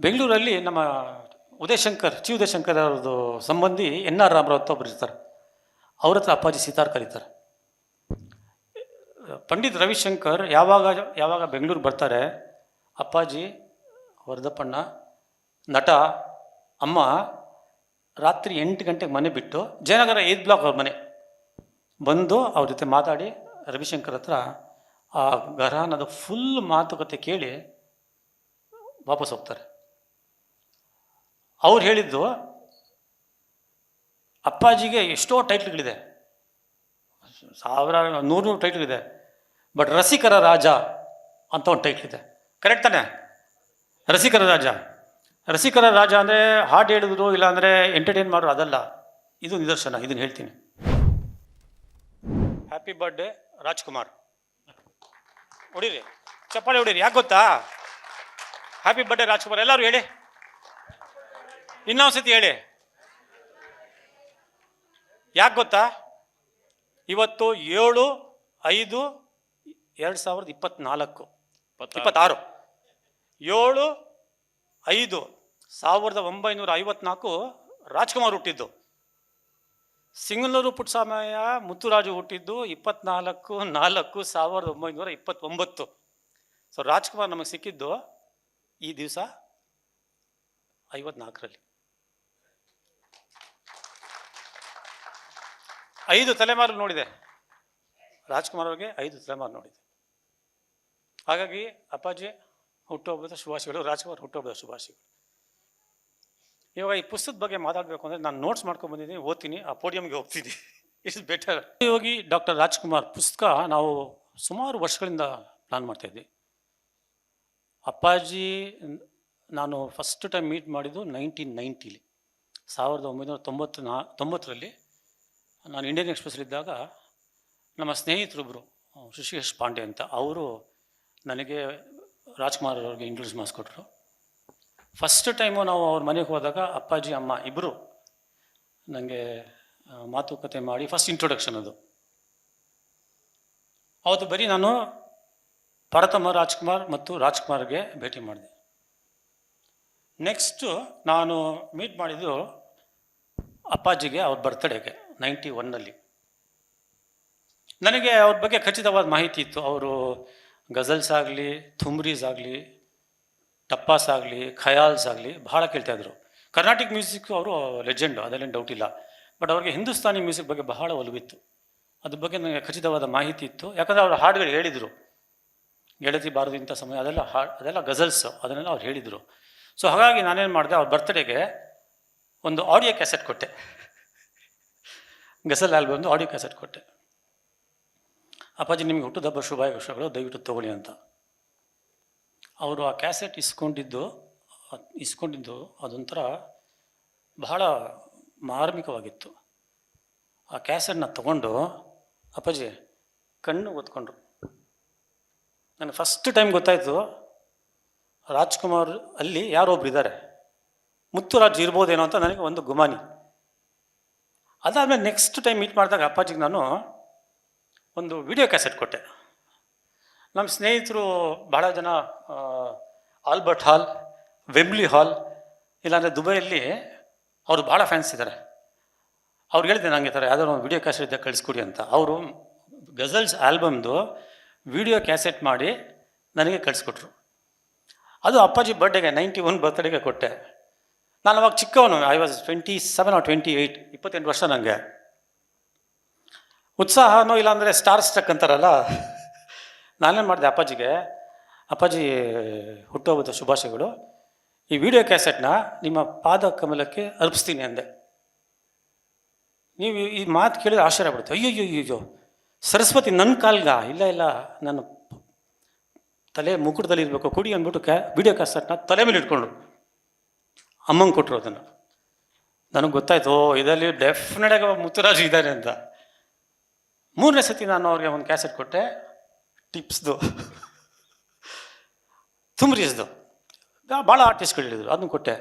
ಬೆಂಗಳೂರಲ್ಲಿ ನಮ್ಮ ಉದಯಶಂಕರ್ ಉದಯಶಂಕರ್ ಅವ್ರದ್ದು ಸಂಬಂಧಿ ಎನ್ ಆರ್ ರಾಮರಾವ್ ಅಂತ ಒಬ್ರು ಇರ್ತಾರೆ. ಅವ್ರ ಹತ್ರ ಅಪ್ಪಾಜಿ ಸಿತಾರ್ ಕರೀತಾರೆ. ಪಂಡಿತ್ ರವಿಶಂಕರ್ ಯಾವಾಗ ಯಾವಾಗ ಬೆಂಗಳೂರು ಬರ್ತಾರೆ, ಅಪ್ಪಾಜಿ, ವರದಪ್ಪಣ್ಣ, ನಟ, ಅಮ್ಮ ರಾತ್ರಿ 8 ಗಂಟೆಗೆ ಮನೆ ಬಿಟ್ಟು ಜಯನಗರ 8 ಬ್ಲಾಕ್ ಅವ್ರ ಮನೆ ಬಂದು ಅವ್ರ ಜೊತೆ ಮಾತಾಡಿ ರವಿಶಂಕರ್ ಹತ್ರ ಆ ಘರಾನದ ಫುಲ್ ಮಾತುಕತೆ ಕೇಳಿ ವಾಪಸ್ ಹೋಗ್ತಾರೆ. ಅವ್ರು ಹೇಳಿದ್ದು, ಅಪ್ಪಾಜಿಗೆ ಎಷ್ಟೋ ಟೈಟ್ಲ್ಗಳಿದೆ, ನೂರು ಟೈಟ್ಲ್ ಬಟ್ ರಸಿಕರ ರಾಜ ಅಂತ ಒಂದು ಟೈಟ್ಲ್ ಇದೆ. ಕರೆಕ್ಟ್ ತಾನೆ? ರಸಿಕರ ರಾಜ ಅಂದರೆ ಹಾಡು ಹೇಳಿದ್ರು ಇಲ್ಲಾಂದರೆ ಎಂಟರ್ಟೈನ್ ಮಾಡೋರು ಅದಲ್ಲ, ಇದು ನಿದರ್ಶನ. ಇದನ್ನು ಹೇಳ್ತೀನಿ. Happy birthday Rajkumar. ಹೊಡೀರಿ, ಚಪ್ಪಾಳೆ ಹೊಡೀರಿ. ಯಾಕೆ ಗೊತ್ತಾ? Happy birthday Rajkumar. ಎಲ್ಲರೂ ಹೇಳಿ, ಇನ್ನೊಂದ್ಸತಿ ಹೇಳಿ. ಯಾಕೆ ಗೊತ್ತಾ? ಇವತ್ತು 7/5/2024 26 7/5/1954 ರಾಜ್ಕುಮಾರ್ ಹುಟ್ಟಿದ್ದು. ಸಿಂಗನೂರು ಪುಟ್ಟಸ್ವಾಮಯ್ಯ ಮುತ್ತುರಾಜು ಹುಟ್ಟಿದ್ದು 24/4/1929. ಸೊ ರಾಜ್ಕುಮಾರ್ ನಮಗೆ ಸಿಕ್ಕಿದ್ದು ಈ ದಿವಸ 54ರಲ್ಲಿ. 5 ತಲೆಮಾರು ನೋಡಿದೆ ರಾಜ್ಕುಮಾರ್ ಅವ್ರಿಗೆ, 5 ತಲೆಮಾರು ನೋಡಿದೆ. ಹಾಗಾಗಿ ಅಪ್ಪಾಜಿ ಹುಟ್ಟುಹಬ್ಬದ ಶುಭಾಶಯಗಳು, ರಾಜ್ಕುಮಾರ್ ಹುಟ್ಟುಹಬ್ಬದ ಶುಭಾಶಯಗಳು. ಇವಾಗ ಈ ಪುಸ್ತಕದ ಬಗ್ಗೆ ಮಾತಾಡಬೇಕು ಅಂದರೆ ನಾನು ನೋಟ್ಸ್ ಮಾಡ್ಕೊಂಡು ಬಂದಿದ್ದೀನಿ, ಓದ್ತೀನಿ, ಆ ಪೋಡಿಯಮ್ಗೆ ಹೋಗ್ತೀನಿ. It's better. Yogi doctor Rajkumar ಪುಸ್ತಕ ನಾವು ಸುಮಾರು ವರ್ಷಗಳಿಂದ ಪ್ಲಾನ್ ಮಾಡ್ತಾಯಿದ್ವಿ. ಅಪ್ಪಾಜಿ ನಾನು ಫಸ್ಟ್ ಟೈಮ್ ಮೀಟ್ ಮಾಡಿದ್ದು 1990ಲಿ 1990ರಲ್ಲಿ ನಾನು ಇಂಡಿಯನ್ ಎಕ್ಸ್ಪ್ರೆಸ್ಸಲ್ಲಿದ್ದಾಗ ನಮ್ಮ ಸ್ನೇಹಿತರೊಬ್ಬರು ಋಷಿಕೇಶ್ ಪಾಂಡೆ ಅಂತ, ಅವರು ನನಗೆ ರಾಜ್ಕುಮಾರ್ ಅವ್ರಿಗೆ ಇಂಟ್ರೊಡ್ಯೂಸ್ ಮಾಡಿಸ್ಕೊಟ್ರು. ಫಸ್ಟ್ ಟೈಮು ನಾವು ಅವ್ರ ಮನೆಗೆ ಹೋದಾಗ ಅಪ್ಪಾಜಿ ಅಮ್ಮ ಇಬ್ಬರು ನನಗೆ ಮಾತುಕತೆ ಮಾಡಿ ಫಸ್ಟ್ ಇಂಟ್ರೊಡಕ್ಷನ್ ಅದು. ಅವತ್ತು ಬರೀ ನಾನು ಪಾರ್ವತಮ್ಮ ರಾಜ್ಕುಮಾರ್ ಮತ್ತು ರಾಜ್ಕುಮಾರ್ಗೆ ಭೇಟಿ ಮಾಡಿದೆ. ನೆಕ್ಸ್ಟು ನಾನು ಮೀಟ್ ಮಾಡಿದ್ದು ಅಪ್ಪಾಜಿಗೆ ಅವ್ರ ಬರ್ತ್ಡೇಗೆ 91ನಲ್ಲಿ. ನನಗೆ ಅವ್ರ ಬಗ್ಗೆ ಖಚಿತವಾದ ಮಾಹಿತಿ ಇತ್ತು. ಅವರು ಗಜಲ್ಸ್ ಆಗಲಿ, ಥುಮ್ರೀಸ್ ಆಗಲಿ, ಟಪ್ಪಾಸ್ ಆಗಲಿ, ಖಯಾಲ್ಸ್ ಆಗಲಿ ಭಾಳ ಕೇಳ್ತಾಯಿದ್ರು. ಕರ್ನಾಟಿಕ್ ಮ್ಯೂಸಿಕ್ ಅವರು ಲೆಜೆಂಡು, ಅದರಲ್ಲೇನು ಡೌಟ್ ಇಲ್ಲ. ಬಟ್ ಅವ್ರಿಗೆ ಹಿಂದೂಸ್ತಾನಿ ಮ್ಯೂಸಿಕ್ ಬಗ್ಗೆ ಬಹಳ ಒಲವಿತ್ತು. ಅದ್ರ ಬಗ್ಗೆ ನನಗೆ ಖಚಿತವಾದ ಮಾಹಿತಿ ಇತ್ತು. ಯಾಕಂದರೆ ಅವ್ರ ಹಾಡುಗಳು ಹೇಳಿದರು, ಗೆಳತಿ ಬಾರದು ಇಂಥ ಸಮಯ, ಅದೆಲ್ಲ ಗಜಲ್ಸು, ಅದನ್ನೆಲ್ಲ ಅವ್ರು ಹೇಳಿದರು. ಸೊ ಹಾಗಾಗಿ ನಾನೇನು ಮಾಡಿದೆ, ಅವ್ರ ಬರ್ತ್ಡೇಗೆ ಒಂದು ಆಡಿಯೋ ಕ್ಯಾಸೆಟ್ ಕೊಟ್ಟೆ, ಗಜಲ್ ಆಲ್ಬಮ್ದು ಆಡಿಯೋ ಕ್ಯಾಸೆಟ್ ಕೊಟ್ಟೆ. ಅಪ್ಪಾಜಿ ನಿಮಗೆ ಹುಟ್ಟುಹಬ್ಬ ಶುಭಾಶಯಗಳು, ದಯವಿಟ್ಟು ತೊಗೊಳ್ಳಿ ಅಂತ. ಅವರು ಆ ಕ್ಯಾಸೆಟ್ ಇಸ್ಕೊಂಡಿದ್ದು ಅದೊಂಥರ ಬಹಳ ಮಾರ್ಮಿಕವಾಗಿತ್ತು. ಆ ಕ್ಯಾಸೆಟ್ನ ತಗೊಂಡು ಅಪ್ಪಾಜಿ ಕಣ್ಣು ಒತ್ಕೊಂಡ್ರು. ನನಗೆ ಫಸ್ಟ್ ಟೈಮ್ ಗೊತ್ತಾಯಿತು ರಾಜ್ಕುಮಾರ್ ಅಲ್ಲಿ ಯಾರೊಬ್ರು ಇದ್ದಾರೆ, ಮುತ್ತುರಾಜ್ ಇರ್ಬೋದೇನೋ ಅಂತ ನನಗೆ ಒಂದು ಗುಮಾನಿ. ಅದಾದಮೇಲೆ ನೆಕ್ಸ್ಟ್ ಟೈಮ್ ಮೀಟ್ ಮಾಡಿದಾಗ ಅಪ್ಪಾಜಿಗೆ ನಾನು ಒಂದು ವಿಡಿಯೋ ಕ್ಯಾಸೆಟ್ ಕೊಟ್ಟೆ. ನಮ್ಮ ಸ್ನೇಹಿತರು ಭಾಳ ಜನ ಆಲ್ಬರ್ಟ್ ಹಾಲ್, ವೆಂಬ್ಲಿ ಹಾಲ್, ಇಲ್ಲಾಂದರೆ ದುಬೈಯಲ್ಲಿ ಅವರು ಭಾಳ ಫ್ಯಾನ್ಸ್ ಇದ್ದಾರೆ. ಅವ್ರು ಹೇಳಿದೆ ನನಗೆ ಥರ ಯಾವುದಾದ್ರು ಒಂದು ವಿಡಿಯೋ ಕ್ಯಾಸೆಟ್ ಇದ್ದಾಗ ಕಳಿಸ್ಕೊಡಿ ಅಂತ. ಅವರು ಗಜಲ್ಸ್ ಆಲ್ಬಮ್ದು ವಿಡಿಯೋ ಕ್ಯಾಸೆಟ್ ಮಾಡಿ ನನಗೆ ಕಳಿಸ್ಕೊಟ್ರು. ಅದು ಅಪ್ಪಾಜಿ ಬರ್ಡೇಗೆ 91 ಬರ್ತ್ಡೇಗೆ ಕೊಟ್ಟೆ. ನಾನು ಅವಾಗ ಚಿಕ್ಕವನು, ಐ ವಾಸ್ 27 or 28, 28 ವರ್ಷ ನನಗೆ. ಉತ್ಸಾಹನೋ ಇಲ್ಲಾಂದರೆ ಸ್ಟಾರ್ ಸ್ಟಕ್ ಅಂತಾರಲ್ಲ, ನಾನೇನು ಮಾಡಿದೆ ಅಪ್ಪಾಜಿಗೆ, ಅಪ್ಪಾಜಿ ಹುಟ್ಟುಹಬ್ಬದ ಶುಭಾಶಯಗಳು, ಈ ವಿಡಿಯೋ ಕ್ಯಾಸೆಟ್ನ ನಿಮ್ಮ ಪಾದ ಕಮಲಕ್ಕೆ ಅರ್ಪಿಸ್ತೀನಿ ಅಂದೆ. ನೀವು ಈ ಮಾತು ಕೇಳಿದ್ರೆ ಆಶ್ಚರ್ಯ ಪಡುತ್ತೆ. ಅಯ್ಯೋ ಸರಸ್ವತಿ ನನ್ನ ಕಾಲ್ಗ? ಇಲ್ಲ, ನನ್ನ ತಲೆ ಮುಕುಟದಲ್ಲಿ ಇರಬೇಕು, ಕುಡಿ ಅಂದ್ಬಿಟ್ಟು ವಿಡಿಯೋ ಕ್ಯಾಸೆಟ್ನ ತಲೆ ಮೇಲೆ ಇಟ್ಕೊಂಡ್ರು. ಅಮ್ಮಂಗೆ ಕೊಟ್ಟರು ಅದನ್ನು. ನನಗೆ ಗೊತ್ತಾಯ್ತು, ಇದರಲ್ಲಿ ಡೆಫಿನೆಟಾಗಿ ಮುತ್ತುರಾಜು ಇದ್ದಾನೆ ಅಂತ. 3ನೇ ಸತಿ ನಾನು ಅವ್ರಿಗೆ ಒಂದು ಕ್ಯಾಸೆಟ್ ಕೊಟ್ಟೆ, ಟಿಪ್ಸ್ದು, ಥುಮ್ರೀಸ್ದು, ಭಾಳ ಆರ್ಟಿಸ್ಟ್ಗಳು ಹೇಳಿದರು, ಅದನ್ನು ಕೊಟ್ಟೆ.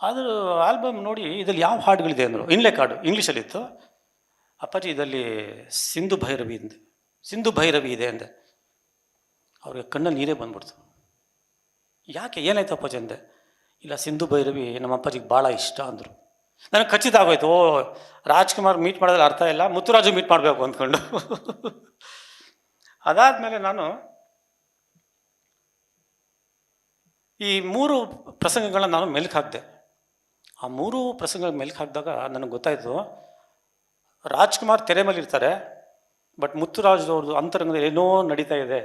ಅದು ಆಲ್ಬಮ್ ನೋಡಿ ಇದರಲ್ಲಿ ಯಾವ ಹಾಡುಗಳಿದೆ ಅಂದರು. ಇನ್ಲೆ ಕಾರ್ಡು ಇಂಗ್ಲೀಷಲ್ಲಿತ್ತು. ಅಪ್ಪಾಜಿ ಇದರಲ್ಲಿ ಸಿಂಧು ಭೈರವಿ ಇದೆ ಅಂದೆ. ಅವ್ರಿಗೆ ಕಣ್ಣಲ್ಲಿ ನೀರೇ ಬಂದ್ಬಿಡ್ತು. ಯಾಕೆ ಏನಾಯ್ತು ಅಪ್ಪಾಜಿ ಅಂದೆ. ಇಲ್ಲ, ಸಿಂಧು ಭೈರವಿ ನಮ್ಮ ಅಪ್ಪಾಜಿಗೆ ಭಾಳ ಇಷ್ಟ ಅಂದರು. ನನಗೆ ಖಚಿತ ಆಗೋಯ್ತು, ಓ ರಾಜ್ಕುಮಾರ್ ಮೀಟ್ ಮಾಡೋದ್ರಲ್ಲಿ ಅರ್ಥ ಇಲ್ಲ, ಮುತ್ತುರಾಜು ಮೀಟ್ ಮಾಡಬೇಕು ಅಂದ್ಕೊಂಡು. ಅದಾದಮೇಲೆ ನಾನು ಈ 3 ಪ್ರಸಂಗಗಳನ್ನ ನಾನು ಮೆಲುಕು ಹಾಕಿದೆ. ಆ 3 ಪ್ರಸಂಗಗಳ ಮೆಲುಕು ಹಾಕಿದಾಗ ನನಗೆ ಗೊತ್ತಾಯಿತು, ರಾಜ್ಕುಮಾರ್ ತೆರೆ ಮೇಲೆ ಇರ್ತಾರೆ, ಬಟ್ ಮುತ್ತುರಾಜು ಅವ್ರದ್ದು ಅಂತರಂಗದಲ್ಲಿ ಏನೋ ನಡೀತಾ ಇದೆ,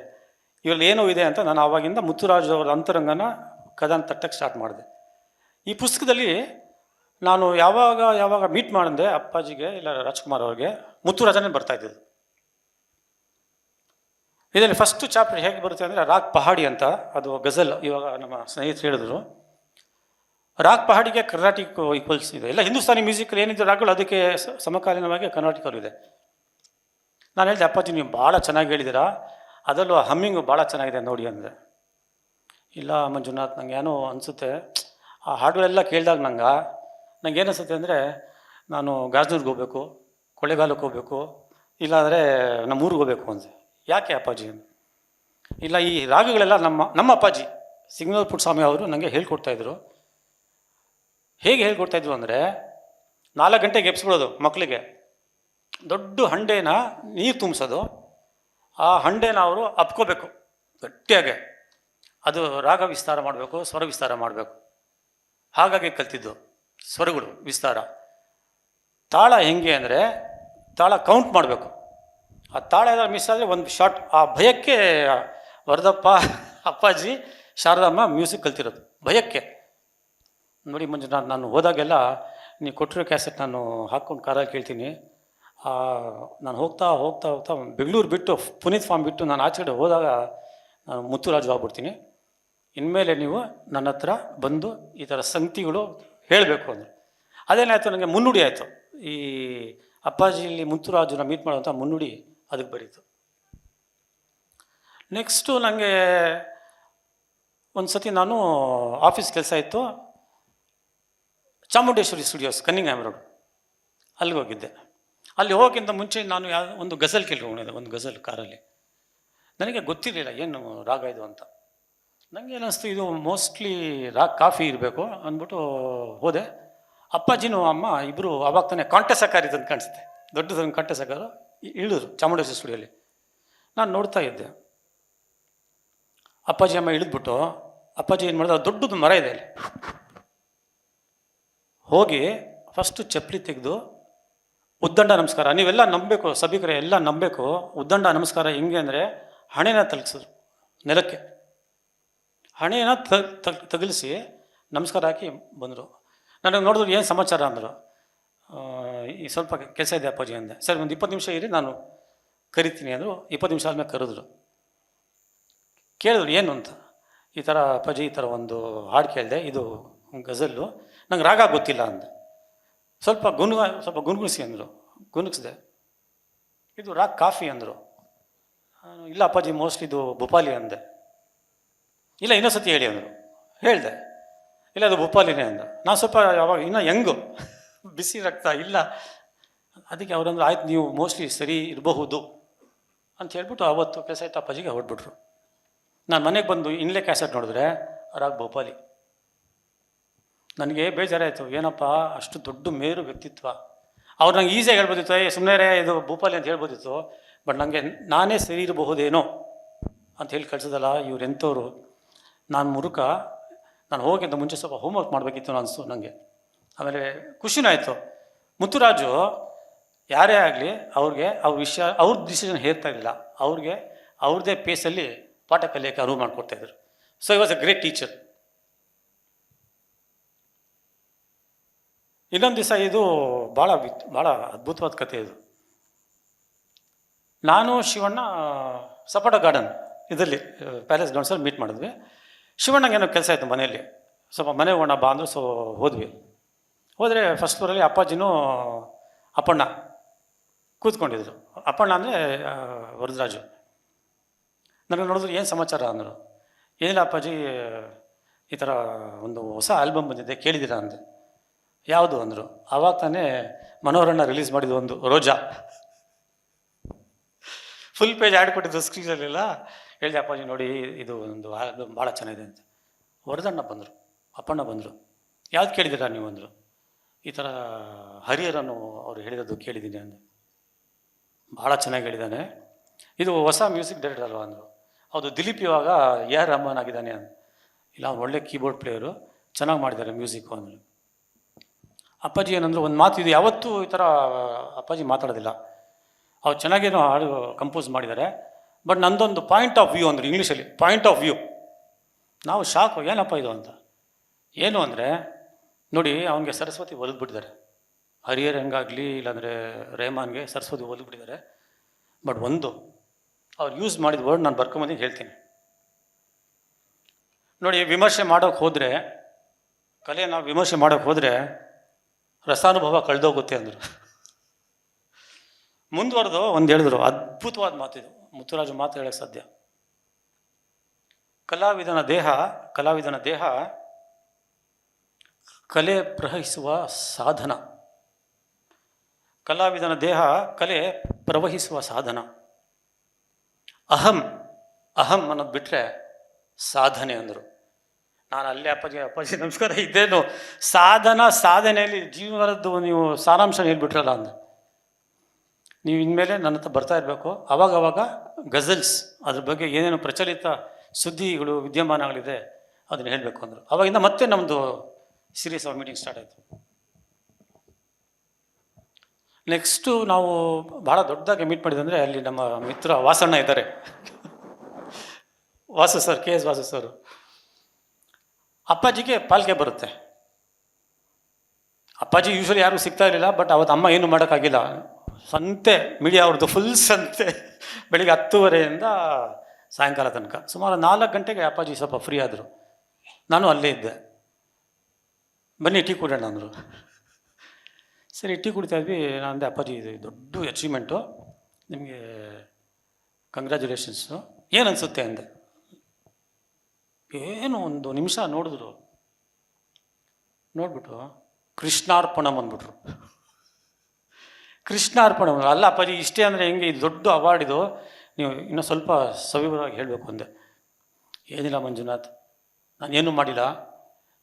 ಇವರಲ್ಲಿ ಏನೋ ಇದೆ ಅಂತ ನಾನು ಆವಾಗಿಂದ ಮುತ್ತುರಾಜು ಅವ್ರ ಅಂತರಂಗನ ಕದನ ತಟ್ಟಕ್ಕೆ ಸ್ಟಾರ್ಟ್ ಮಾಡಿದೆ. ಈ ಪುಸ್ತಕದಲ್ಲಿ ನಾನು ಯಾವಾಗ ಮೀಟ್ ಮಾಡಿದೆ ಅಪ್ಪಾಜಿಗೆ ಇಲ್ಲ ರಾಜ್ಕುಮಾರ್ ಅವ್ರಿಗೆ, ಮುತ್ತುರಾಜನೇ ಬರ್ತಾಯಿದ್ದು. ಇದರಲ್ಲಿ ಫಸ್ಟು ಚಾಪ್ಟರ್ ಹೇಗೆ ಬರುತ್ತೆ ಅಂದರೆ, ರಾಗ್ ಪಹಾಡಿ ಅಂತ, ಅದು ಗಜಲ್. ಇವಾಗ ನಮ್ಮ ಸ್ನೇಹಿತರು ಹೇಳಿದ್ರು, ರಾಗ್ ಪಹಾಡಿಗೆ ಕರ್ನಾಟಿಕ್ ಈಕ್ವಲ್ಸ್ ಇದೆ. ಎಲ್ಲ ಹಿಂದೂಸ್ತಾನಿ ಮ್ಯೂಸಿಕಲ್ಲಿ ಏನಿದೆ ರಾಗಗಳು ಅದಕ್ಕೆ ಸಮಕಾಲೀನವಾಗಿ ಕರ್ನಾಟಕರು ಇದೆ. ನಾನು ಹೇಳಿದೆ, ಅಪ್ಪಾಜಿ ನೀವು ಭಾಳ ಚೆನ್ನಾಗಿ ಹೇಳಿದ್ದೀರಾ, ಅದರಲ್ಲೂ ಹಮ್ಮಿಂಗು ಭಾಳ ಚೆನ್ನಾಗಿದೆ ನೋಡಿ ಅಂದೆ. ಇಲ್ಲ ಮಂಜುನಾಥ್, ನಂಗೆ ಏನೋ ಅನಿಸುತ್ತೆ, ಆ ಹಾಡುಗಳೆಲ್ಲ ಕೇಳಿದಾಗ ನಂಗೆ ಏನು ಅನಿಸುತ್ತೆ ಅಂದರೆ, ನಾನು ಗಾಜನೂರ್ಗೆ ಹೋಗಬೇಕು, ಕೊಳ್ಳೇಗಾಲಕ್ಕೆ ಹೋಗಬೇಕು, ಇಲ್ಲಾಂದರೆ ನಮ್ಮೂರಿಗೆ ಹೋಗಬೇಕು ಅಂದೆ. ಯಾಕೆ ಅಪ್ಪಾಜಿ? ಇಲ್ಲ, ಈ ರಾಗಗಳೆಲ್ಲ ನಮ್ಮ ಅಪ್ಪಾಜಿ ಸಿಗ್ನಲ್ ಪುಟ್ಟಸ್ವಾಮಿ ಅವರು ನನಗೆ ಹೇಳ್ಕೊಡ್ತಾಯಿದ್ರು. ಹೇಗೆ ಹೇಳ್ಕೊಡ್ತಾಯಿದ್ರು ಅಂದರೆ, 4 ಗಂಟೆಗೆ ಎಬ್ಸ್ಬಿಡೋದು ಮಕ್ಕಳಿಗೆ, ದೊಡ್ಡ ಹಂಡೆನ ನೀರು ತುಂಬಿಸೋದು, ಆ ಹಂಡೆನ ಅವರು ಅಪ್ಕೋಬೇಕು ಗಟ್ಟಿಯಾಗೆ, ಅದು ರಾಗ ವಿಸ್ತಾರ ಮಾಡಬೇಕು, ಸ್ವರ ವಿಸ್ತಾರ ಮಾಡಬೇಕು. ಹಾಗಾಗಿ ಕಲ್ತಿದ್ದು ಸ್ವರಗಳು ವಿಸ್ತಾರ. ತಾಳ ಹೆಂಗೆ ಅಂದರೆ, ತಾಳ ಕೌಂಟ್ ಮಾಡಬೇಕು. ಆ ತಾಳ ಏನಾದ್ರು ಮಿಸ್ ಆದರೆ ಒಂದು ಶಾರ್ಟ್. ಆ ಭಯಕ್ಕೆ ವರದಪ್ಪ, ಅಪ್ಪಾಜಿ, ಶಾರದಮ್ಮ ಮ್ಯೂಸಿಕ್ ಕಲ್ತಿರೋದು ಭಯಕ್ಕೆ. ನೋಡಿ ಮಂಜುನಾಥ್, ನಾನು ಹೋದಾಗೆಲ್ಲ ನೀವು ಕೊಟ್ಟಿರೋ ಕ್ಯಾಸೆಟ್ ನಾನು ಹಾಕ್ಕೊಂಡು ಕಾರಲ್ಲಿ ಕೇಳ್ತೀನಿ. ನಾನು ಹೋಗ್ತಾ ಬೆಂಗಳೂರು ಬಿಟ್ಟು, ಪುನೀತ್ ಫಾರ್ಮ್ ಬಿಟ್ಟು ನಾನು ಆಚೆ ಕಡೆ ಹೋದಾಗ ನಾನು ಮುತ್ತುರಾಜು ಆಗ್ಬಿಡ್ತೀನಿ. ಇನ್ಮೇಲೆ ನೀವು ನನ್ನ ಹತ್ರ ಬಂದು ಈ ಥರ ಸಂಗತಿಗಳು ಹೇಳಬೇಕು ಅಂದರೆ. ಅದೇನಾಯಿತು, ನನಗೆ ಮುನ್ನುಡಿ ಆಯಿತು. ಈ ಅಪ್ಪಾಜಿಯಲ್ಲಿ ಮುತ್ತುರಾಜುನ ಮೀಟ್ ಮಾಡುವಂಥ ಮುನ್ನುಡಿ ಅದಕ್ಕೆ ಬರೀತು. ನೆಕ್ಸ್ಟು ನನಗೆ ಒಂದು ಸತಿ ನಾನು ಆಫೀಸ್ ಕೆಲಸ ಇತ್ತು, ಚಾಮುಂಡೇಶ್ವರಿ ಸ್ಟುಡಿಯೋಸ್, ಕನ್ನಿಂಗ್ಹ್ಯಾಮ್ ರೋಡ್, ಅಲ್ಲಿಗೆ ಹೋಗಿದ್ದೆ. ಅಲ್ಲಿ ಹೋಗೋಕ್ಕಿಂತ ಮುಂಚೆ ನಾನು ಒಂದು ಗಜಲ್ ಕೇಳ್ಕೊಂಡಿದ್ದೆ, ಒಂದು ಗಜಲ್ ಕಾರಲ್ಲಿ. ನನಗೆ ಗೊತ್ತಿರಲಿಲ್ಲ ಏನು ರಾಗ ಇದು ಅಂತ. ನನಗೆ ಏನಿಸ್ತು, ಇದು ಮೋಸ್ಟ್ಲಿ ರಾಗ್ ಕಾಫಿ ಇರಬೇಕು ಅಂದ್ಬಿಟ್ಟು ಹೋದೆ. ಅಪ್ಪಾಜಿನೂ ಅಮ್ಮ ಇಬ್ಬರು ಅವಾಗ ತಾನೇ ಕಾಂಟೆಸಕಾರ ಇದ್ದಂತ ಕಾಣಿಸುತ್ತೆ, ದೊಡ್ಡದೊಂದು ಕಾಂಟೆಸಕಾರ ಇಳಿದ್ರು ಚಾಮುಂಡೇಶ್ವರಿ ಸ್ಟುಡಿಯೋಲಿ. ನಾನು ನೋಡ್ತಾ ಇದ್ದೆ. ಅಪ್ಪಾಜಿ ಅಮ್ಮ ಇಳಿದ್ಬಿಟ್ಟು, ಅಪ್ಪಾಜಿ ಏನು ಮಾಡಿದ್ರೆ, ದೊಡ್ಡದು ಮರ ಇದೆ ಅಲ್ಲಿ, ಹೋಗಿ ಫಸ್ಟು ಚಪ್ಪಲಿ ತೆಗೆದು ಉದ್ದಂಡ ನಮಸ್ಕಾರ. ನೀವೆಲ್ಲ ನಂಬಬೇಕು, ಸಭಿಕರೇ ಎಲ್ಲ ನಂಬಬೇಕು. ಉದ್ದಂಡ ನಮಸ್ಕಾರ ಹೆಂಗೆ ಅಂದರೆ, ಹಣೆನ ತಲಗಿಸಿದ್ರು ನೆಲಕ್ಕೆ, ಹಣೆನ ತಗಲಿಸಿ ನಮಸ್ಕಾರ ಹಾಕಿ ಬಂದರು. ನನಗೆ ನೋಡಿದ್ರು, ಏನು ಸಮಾಚಾರ ಅಂದರು. ಈ ಸ್ವಲ್ಪ ಕೆಲಸ ಇದೆ ಅಪ್ಪಾಜಿ ಅಂದೆ. ಸರಿ, ಒಂದು 20 ನಿಮಿಷ ಇರಿ, ನಾನು ಕರಿತೀನಿ ಅಂದರು. 20 ನಿಮಿಷ ಆದಮೇಲೆ ಕರೆದ್ರು. ಕೇಳಿದ್ರು ಏನು ಅಂತ. ಈ ಥರ ಅಪ್ಪಾಜಿ, ಈ ಥರ ಒಂದು ಹಾಡು ಕೇಳಿದೆ, ಇದು ಗಜಲ್ಲು, ನಂಗೆ ರಾಗ ಗೊತ್ತಿಲ್ಲ ಅಂದೆ. ಸ್ವಲ್ಪ ಗುನ್ಗುಣಿಸಿ ಅಂದರು. ಗುನುಗಿಸಿದೆ. ಇದು ರಾಗ್ ಕಾಫಿ ಅಂದರು. ಇಲ್ಲ ಅಪ್ಪಾಜಿ, ಮೋಸ್ಟ್ಲಿ ಇದು ಭೂಪಾಲಿ ಅಂದೆ. ಇಲ್ಲ, ಇನ್ನೊಂದು ಸತಿ ಹೇಳಿ ಅಂದರು. ಹೇಳಿದೆ. ಇಲ್ಲ, ಅದು ಭೂಪಾಲಿನೇ ಅಂದ. ನಾನು ಸ್ವಲ್ಪ ಯಾವಾಗ ಇನ್ನೂ ಹೆಂಗು ಬಿಸಿ ರಕ್ತ ಇಲ್ಲ. ಅದಕ್ಕೆ ಅವರಂದ್ರೆ, ಆಯ್ತು ನೀವು ಮೋಸ್ಟ್ಲಿ ಸರಿ ಇರಬಹುದು ಅಂತ ಹೇಳ್ಬಿಟ್ಟು ಅವತ್ತು ಕೆಲಸ ಇತ್ತು ಅಪ್ಪಾಜಿಗೆ ಹೊರಟ್ಬಿಟ್ರು. ನಾನು ಮನೆಗೆ ಬಂದು ಇನ್ಲೇ ಕ್ಯಾಸೆಟ್ ನೋಡಿದ್ರೆ ರಾಗ್ ಭೋಪಾಲಿ. ನನಗೆ ಬೇಜಾರಾಯಿತು, ಏನಪ್ಪ ಅಷ್ಟು ದೊಡ್ಡ ಮೇರು ವ್ಯಕ್ತಿತ್ವ. ಅವ್ರು ನಂಗೆ ಈಸಿಯಾಗಿ ಹೇಳ್ಬೋದಿತ್ತು, ಸುಮ್ಮನೆ ಇದು ಭೂಪಾಲಿ ಅಂತ ಹೇಳ್ಬೋದಿತ್ತು. ಬಟ್ ನನಗೆ ನಾನೇ ಸರಿ ಇರಬಹುದೇನೋ ಅಂತ ಹೇಳಿ ಕಳಿಸೋದಲ್ಲ, ಇವ್ರು ಎಂಥವ್ರು. ನಾನು ಮುರುಕ, ನಾನು ಹೋಗಿಂತ ಮುಂಚೆ ಸ್ವಲ್ಪ ಹೋಮ್ವರ್ಕ್ ಮಾಡಬೇಕಿತ್ತು ಅನಿಸ್ತು ನನಗೆ. ಆಮೇಲೆ ಖುಷಿನೂ ಆಯಿತು. ಮುತ್ತುರಾಜು ಯಾರೇ ಆಗಲಿ ಅವ್ರಿಗೆ ಅವ್ರ ವಿಷಯ, ಅವ್ರ ಡಿಸಿಷನ್ ಹೇರ್ತಾ ಇರಲಿಲ್ಲ. ಅವ್ರಿಗೆ ಅವ್ರದ್ದೇ ಪೇಸಲ್ಲಿ ಪಾಠ ಕಲಿಯೋಕ್ಕೆ ಅರಿವು ಮಾಡಿಕೊಡ್ತಾಯಿದ್ರು. So I was a great teacher. ಇನ್ನೊಂದು ದಿವಸ, ಇದು ಭಾಳ ಅದ್ಭುತವಾದ ಕಥೆ ಇದು. ನಾನು ಶಿವಣ್ಣ ಸಪಾಟ ಗಾರ್ಡನ್ ಇದರಲ್ಲಿ ಪ್ಯಾಲೇಸ್ ಗ್ರೌಂಡ್ಸಲ್ಲಿ ಮೀಟ್ ಮಾಡಿದ್ವಿ. ಶಿವಣ್ಣಗೆ ಏನೋ ಕೆಲಸ ಆಯಿತು ಮನೆಯಲ್ಲಿ, ಸ್ವಲ್ಪ ಮನೆ ಹೋಗೋಣ ಬಾ ಅಂದರು. ಸೊ ಹೋದ್ವಿ. ಹೋದರೆ ಫಸ್ಟ್ ಫ್ಲೋರಲ್ಲಿ ಅಪ್ಪಾಜಿನೂ ಅಪ್ಪಣ್ಣ ಕೂತ್ಕೊಂಡಿದ್ರು. ಅಪ್ಪಣ್ಣ ಅಂದರೆ ವರದರಾಜು. ನನಗೆ ನೋಡಿದ್ರು, ಏನು ಸಮಾಚಾರ ಅಂದರು. ಏನಿಲ್ಲ ಅಪ್ಪಾಜಿ, ಈ ಥರ ಒಂದು ಹೊಸ ಆಲ್ಬಮ್ ಬಂದಿದೆ, ಕೇಳಿದ್ದೀರಾ ಅಂದೆ. ಯಾವುದು ಅಂದರು. ಆವಾಗ ತಾನೇ ಮನೋಹರಣ್ಣ ರಿಲೀಸ್ ಮಾಡಿದ್ದು ಒಂದು ರೋಜಾ, ಫುಲ್ ಪೇಜ್ ಆ್ಯಡ್ ಕೊಟ್ಟಿದ್ದು ಸ್ಕ್ರೀನಲ್ಲೆಲ್ಲ. ಹೇಳಿದೆ, ಅಪ್ಪಾಜಿ ನೋಡಿ ಇದು ಒಂದು ಆಲ್ಬಮ್ ಭಾಳ ಚೆನ್ನಾಗಿದೆ ಅಂತ. ವರದಣ್ಣ ಬಂದರು, ಅಪ್ಪಣ್ಣ ಬಂದರು. ಯಾವ್ದು ಕೇಳಿದ್ದೀರಾ ನೀವು ಅಂದರು. ಈ ಥರ ಹರಿಹರನು ಅವರು ಹೇಳಿರೋದು ಕೇಳಿದ್ದೀನಿ ಅಂದೆ. ಭಾಳ ಚೆನ್ನಾಗಿ ಹೇಳಿದ್ದಾನೆ, ಇದು ಹೊಸ ಮ್ಯೂಸಿಕ್ ಡೈರೆಕ್ಟರ್ ಅಲ್ವಾ ಅಂದರು. ಹೌದು, ದಿಲೀಪ್ ಇವಾಗ AR ರೆಹಮಾನ್ ಆಗಿದ್ದಾನೆ ಅಂದ. ಇಲ್ಲ, ಅವ್ನು ಒಳ್ಳೆ ಕೀಬೋರ್ಡ್ ಪ್ಲೇಯರು, ಚೆನ್ನಾಗಿ ಮಾಡಿದ್ದಾರೆ ಮ್ಯೂಸಿಕ್ಕು ಅಂದರು. ಅಪ್ಪಾಜಿ ಏನಂದ್ರು, ಒಂದು ಮಾತು ಇದು, ಯಾವತ್ತೂ ಈ ಥರ ಅಪ್ಪಾಜಿ ಮಾತಾಡೋದಿಲ್ಲ. ಅವ್ರು ಚೆನ್ನಾಗೇನೋ ಹಾಡು ಕಂಪೋಸ್ ಮಾಡಿದ್ದಾರೆ, ಬಟ್ ನಂದೊಂದು ಪಾಯಿಂಟ್ ಆಫ್ ವ್ಯೂ ಅಂದರು, ಇಂಗ್ಲೀಷಲ್ಲಿ ಪಾಯಿಂಟ್ ಆಫ್ ವ್ಯೂ. ನಾವು ಶಾಕು, ಏನಪ್ಪ ಇದು ಅಂತ. ಏನು ಅಂದರೆ ನೋಡಿ, ಅವನಿಗೆ ಸರಸ್ವತಿ ಒಲಿದ್ಬಿಟ್ಟಿದ್ದಾರೆ. ಹರಿಹರ್ ಹೆಂಗಾಗಲಿ ಇಲ್ಲಾಂದರೆ ರೆಹಮಾನ್ಗೆ ಸರಸ್ವತಿ ಒಲಿದ್ಬಿಟ್ಟಿದ್ದಾರೆ. ಬಟ್ ಒಂದು ಅವ್ರು ಯೂಸ್ ಮಾಡಿದ ವರ್ಡ್ ನಾನು ಬರ್ಕೊಂಬಂದು ಹೇಳ್ತೀನಿ ನೋಡಿ. ವಿಮರ್ಶೆ ಮಾಡೋಕ್ಕೆ ಹೋದರೆ, ಕಲೆ ನಾವು ವಿಮರ್ಶೆ ಮಾಡೋಕ್ಕೆ ಹೋದರೆ ರಸಾನುಭವ ಕಳೆದೋಗುತ್ತೆ ಅಂದರು. ಮುಂದುವರೆದು ಒಂದು ಹೇಳಿದ್ರು, ಅದ್ಭುತವಾದ ಮಾತಿದು, ಮುತ್ತುರಾಜು ಮಾತು ಹೇಳಕ್ಕೆ ಸಾಧ್ಯ. ಕಲಾವಿದನ ದೇಹ ಕಲೆ ಪ್ರವಹಿಸುವ ಸಾಧನ. ಕಲಾವಿದನ ದೇಹ ಕಲೆ ಪ್ರವಹಿಸುವ ಸಾಧನ. ಅಹಂ ಅನ್ನೋದು ಬಿಟ್ಟರೆ ಸಾಧನೆ ಅಂದರು. ನಾನು ಅಲ್ಲೇ ಅಪ್ಪಾಜಿ ನಮಸ್ಕಾರ, ಇದ್ದೇನು ಸಾಧನೆಯಲ್ಲಿ ಜೀವನದ್ದು ನೀವು ಸಾರಾಂಶ ಹೇಳ್ಬಿಟ್ರಲ್ಲ ಅಂದ. ನೀವು ಇನ್ಮೇಲೆ ನನ್ನ ಹತ್ರ ಬರ್ತಾ ಇರಬೇಕು, ಅವಾಗವಾಗ ಗಜಲ್ಸ್ ಅದ್ರ ಬಗ್ಗೆ ಏನೇನು ಪ್ರಚಲಿತ ಸುದ್ದಿಗಳು ವಿದ್ಯಮಾನಗಳಿದೆ ಅದನ್ನು ಹೇಳಬೇಕು ಅಂದರು. ಅವಾಗಿಂದ ಮತ್ತೆ ನಮ್ಮದು ಸೀರೀಸ್ ಆಫ್ ಮೀಟಿಂಗ್ ಸ್ಟಾರ್ಟ್ ಆಯಿತು. ನೆಕ್ಸ್ಟು ನಾವು ಭಾಳ ದೊಡ್ಡದಾಗಿ ಮೀಟ್ ಮಾಡಿದಂದರೆ ಅಲ್ಲಿ ನಮ್ಮ ಮಿತ್ರ ವಾಸಣ್ಣ ಇದ್ದಾರೆ, Vasu sir, KS Vasu sir. ಅಪ್ಪಾಜಿಗೆ ಪಾಲ್ಕೆ ಬರುತ್ತೆ. ಅಪ್ಪಾಜಿ ಯೂಶ್ವಲಿ ಯಾರಿಗೂ ಸಿಗ್ತಾ ಇರಲಿಲ್ಲ, ಬಟ್ ಅವತ್ತು ಅಮ್ಮ ಏನು ಮಾಡೋಕ್ಕಾಗಿಲ್ಲ. ಸಂತೆ ಮೀಡಿಯಾ ಅವ್ರದ್ದು ಫುಲ್ ಸಂತೆ, ಬೆಳಿಗ್ಗೆ 10:30 ಸಾಯಂಕಾಲ ತನಕ. ಸುಮಾರು 4 ಗಂಟೆಗೆ ಅಪ್ಪಾಜಿ ಸ್ವಲ್ಪ ಫ್ರೀ ಆದರು. ನಾನು ಅಲ್ಲೇ ಇದ್ದೆ. ಬನ್ನಿ ಟೀ ಕುಡಿಯೋಣ ಅಂದರು. ಸರಿ, ಟೀ ಕುಡಿತಾ ಇದ್ವಿ. ನಾನು ಅಂದೆ, ಅಪ್ಪಾಜಿ ಇದು ದೊಡ್ಡ ಅಚೀವ್ಮೆಂಟು, ನಿಮಗೆ ಕಂಗ್ರ್ಯಾಚುಲೇಷನ್ಸು, ಏನು ಅನಿಸುತ್ತೆ ಅಂದೆ. ಏನು ಒಂದು ನಿಮಿಷ ನೋಡಿಬಿಟ್ಟು ಕೃಷ್ಣಾರ್ಪಣಂ ಅಂದ್ಬಿಟ್ರು. ಕೃಷ್ಣಾರ್ಪಣಂ. ಅಲ್ಲ ಅಪ್ಪಾಜಿ, ಇಷ್ಟೇ ಅಂದರೆ ಹೆಂಗೆ, ಇದು ದೊಡ್ಡ ಅವಾರ್ಡ್ ಇದು, ನೀವು ಇನ್ನೂ ಸ್ವಲ್ಪ ಸವಿವರವಾಗಿ ಹೇಳಬೇಕು ಅಂದೆ. ಏನಿಲ್ಲ ಮಂಜುನಾಥ್, ನಾನೇನು ಮಾಡಿಲ್ಲ,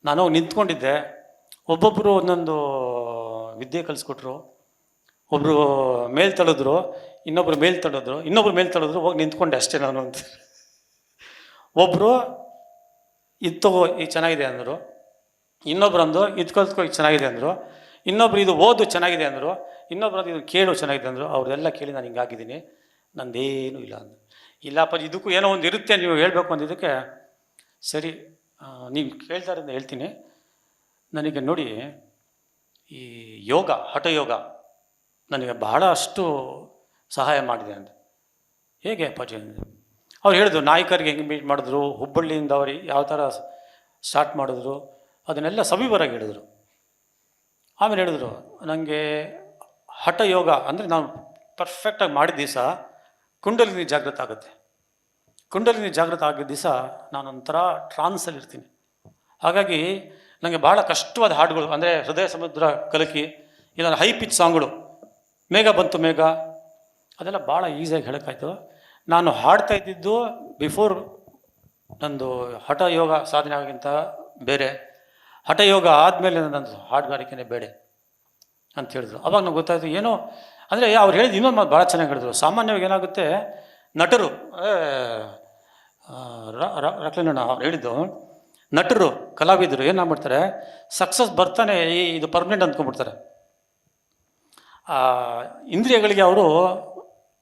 ನಾನು ನಿಂತ್ಕೊಂಡಿದ್ದೆ, ಒಬ್ಬೊಬ್ಬರು ಒಂದೊಂದು ವಿದ್ಯೆ ಕಲಿಸ್ಕೊಟ್ರು. ಒಬ್ಬರು ಮೇಲ್ ತಳೆದ್ರು, ಇನ್ನೊಬ್ಬರು ಮೇಲ್ ತಳೆದ್ರು, ಹೋಗಿ ನಿಂತ್ಕೊಂಡೆ ಅಷ್ಟೇ ನಾನು ಅಂತ. ಒಬ್ಬರು ಇದು ತಗೋ, ಇದು ಚೆನ್ನಾಗಿದೆ ಅಂದರು. ಇನ್ನೊಬ್ರು ಅಂದು ಇದು ಕಲ್ತ್ಕೊ, ಇದು ಚೆನ್ನಾಗಿದೆ ಅಂದರು. ಇನ್ನೊಬ್ರು ಇದು ಓದು ಚೆನ್ನಾಗಿದೆ ಅಂದರು. ಇನ್ನೊಬ್ರು ಇದು ಕೇಳು ಚೆನ್ನಾಗಿದೆ ಅಂದರು. ಅವ್ರದ್ದೆಲ್ಲ ಕೇಳಿ ನಾನು ಹಿಂಗಾಗಿದ್ದೀನಿ, ನಂದೇನೂ ಇಲ್ಲ ಅಂದರು. ಇಲ್ಲ ಅಪ್ಪಾಜಿ, ಇದಕ್ಕೂ ಏನೋ ಒಂದು ಇರುತ್ತೆ, ನೀವು ಹೇಳಬೇಕು ಅಂದಿದ್ದಕ್ಕೆ ಸರಿ ನೀವು ಕೇಳ್ತಾರಿಂದ ಹೇಳ್ತೀನಿ. ನನಗೆ ನೋಡಿ, ಈ ಯೋಗ, ಹಠಯೋಗ ನನಗೆ ಬಹಳಷ್ಟು ಸಹಾಯ ಮಾಡಿದೆ ಅಂದೆ. ಹೇಗೆ ಅಪ್ಪಾಜಿ ಅಂದೆ. ಅವ್ರು ಹೇಳಿದ್ರು, ನಾಯಕರಿಗೆ ಹೆಂಗೆ ಮೀಟ್ ಮಾಡಿದ್ರು, ಹುಬ್ಬಳ್ಳಿಯಿಂದ ಅವ್ರಿಗೆ ಯಾವ ಥರ ಸ್ಟಾರ್ಟ್ ಮಾಡಿದ್ರು, ಅದನ್ನೆಲ್ಲ ಸವಿವರಾಗಿ ಹೇಳಿದ್ರು. ಆಮೇಲೆ ಹೇಳಿದ್ರು, ನನಗೆ ಹಠಯೋಗ ಅಂದರೆ ನಾನು ಪರ್ಫೆಕ್ಟಾಗಿ ಮಾಡಿದ ದಿವಸ ಕುಂಡಲಿನಿ ಜಾಗೃತ ಆಗುತ್ತೆ. ಕುಂಡಲಿನಿ ಜಾಗೃತ ಆಗಿದ್ದ ದಿವಸ ನಾನೊಂಥರ ಟ್ರಾನ್ಸಲ್ಲಿ ಇರ್ತೀನಿ. ಹಾಗಾಗಿ ನನಗೆ ಭಾಳ ಕಷ್ಟವಾದ ಹಾಡುಗಳು ಅಂದರೆ ಹೃದಯ ಸಮುದ್ರ ಕಲಕಿ, ಇಲ್ಲ ಹೈ ಪಿಚ್ ಸಾಂಗ್ಗಳು, ಮೇಘ ಬಂತು ಮೇಘ, ಅದೆಲ್ಲ ಭಾಳ ಈಸಿಯಾಗಿ ಹೇಳೋಕ್ಕಾಯ್ತು. ನಾನು ಹಾಡ್ತಾ ಇದ್ದಿದ್ದು ಬಿಫೋರ್ ನಂದು ಹಠಯೋಗ ಸಾಧನೆ ಆಗೋಕ್ಕಿಂತ ಬೇರೆ, ಹಠಯೋಗ ಆದಮೇಲೆ ನಂದು ಹಾಡುಗಾರಿಕೆನೇ ಬೇರೆ ಅಂತ ಹೇಳಿದ್ರು. ಅವಾಗ ನನಗೆ ಗೊತ್ತಾಯಿತು ಏನೋ ಅಂದರೆ ಅವ್ರು ಹೇಳಿದ್ದು ಇನ್ನೊಂದು ಮಾತು ಭಾಳ ಚೆನ್ನಾಗಿ ಹೇಳಿದ್ರು. ಸಾಮಾನ್ಯವಾಗಿ ಏನಾಗುತ್ತೆ, ನಟರು ರಕ್ಲಣ್ಣ ಅವ್ರು ಹೇಳಿದ್ದು, ನಟರು ಕಲಾವಿದರು ಏನು ಮಾಡ್ಬಿಡ್ತಾರೆ, ಸಕ್ಸಸ್ ಬರ್ತಾನೆ ಇದು ಪರ್ಮನೆಂಟ್ ಅಂದ್ಕೊಂಡ್ಬಿಡ್ತಾರೆ. ಇಂದ್ರಿಯಗಳಿಗೆ ಅವರು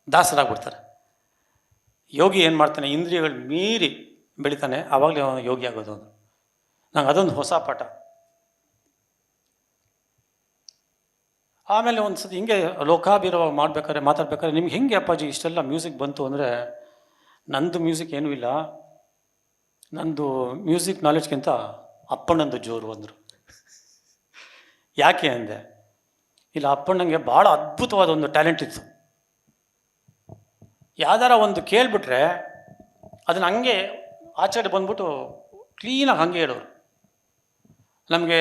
ದಾಸರಾಗ್ಬಿಡ್ತಾರೆ. ಯೋಗಿ ಏನು ಮಾಡ್ತಾನೆ, ಇಂದ್ರಿಯಗಳು ಮೀರಿ ಬೆಳಿತಾನೆ, ಆವಾಗಲೇ ಅವನು ಯೋಗಿ ಆಗೋದು. ಅದು ನಂಗೆ ಅದೊಂದು ಹೊಸ ಪಾಠ. ಆಮೇಲೆ ಒಂದು ಸತಿ ಹಿಂಗೆ ಲೋಕಾಭಿರವಾಗಿ ಮಾತಾಡ್ಬೇಕಾದ್ರೆ ನಿಮ್ಗೆ ಹೆಂಗೆ ಅಪ್ಪಾಜಿ ಇಷ್ಟೆಲ್ಲ ಮ್ಯೂಸಿಕ್ ಬಂತು ಅಂದರೆ, ನಂದು ಮ್ಯೂಸಿಕ್ ಏನೂ ಇಲ್ಲ, ನಂದು ಮ್ಯೂಸಿಕ್ ನಾಲೆಡ್ಜ್ಗಿಂತ ಅಪ್ಪಣ್ಣಂದು ಜೋರು ಅಂದರು. ಯಾಕೆ ಅಂದೆ. ಇಲ್ಲ, ಅಪ್ಪಣ್ಣಂಗೆ ಭಾಳ ಅದ್ಭುತವಾದ ಒಂದು ಟ್ಯಾಲೆಂಟ್ ಇತ್ತು. ಯಾವ್ದಾರ ಒಂದು ಕೇಳಿಬಿಟ್ರೆ ಅದನ್ನು ಹಂಗೆ ಆಚೆಡೆ ಬಂದ್ಬಿಟ್ಟು ಕ್ಲೀನಾಗಿ ಹಂಗೆ ಹೇಳೋರು. ನಮಗೆ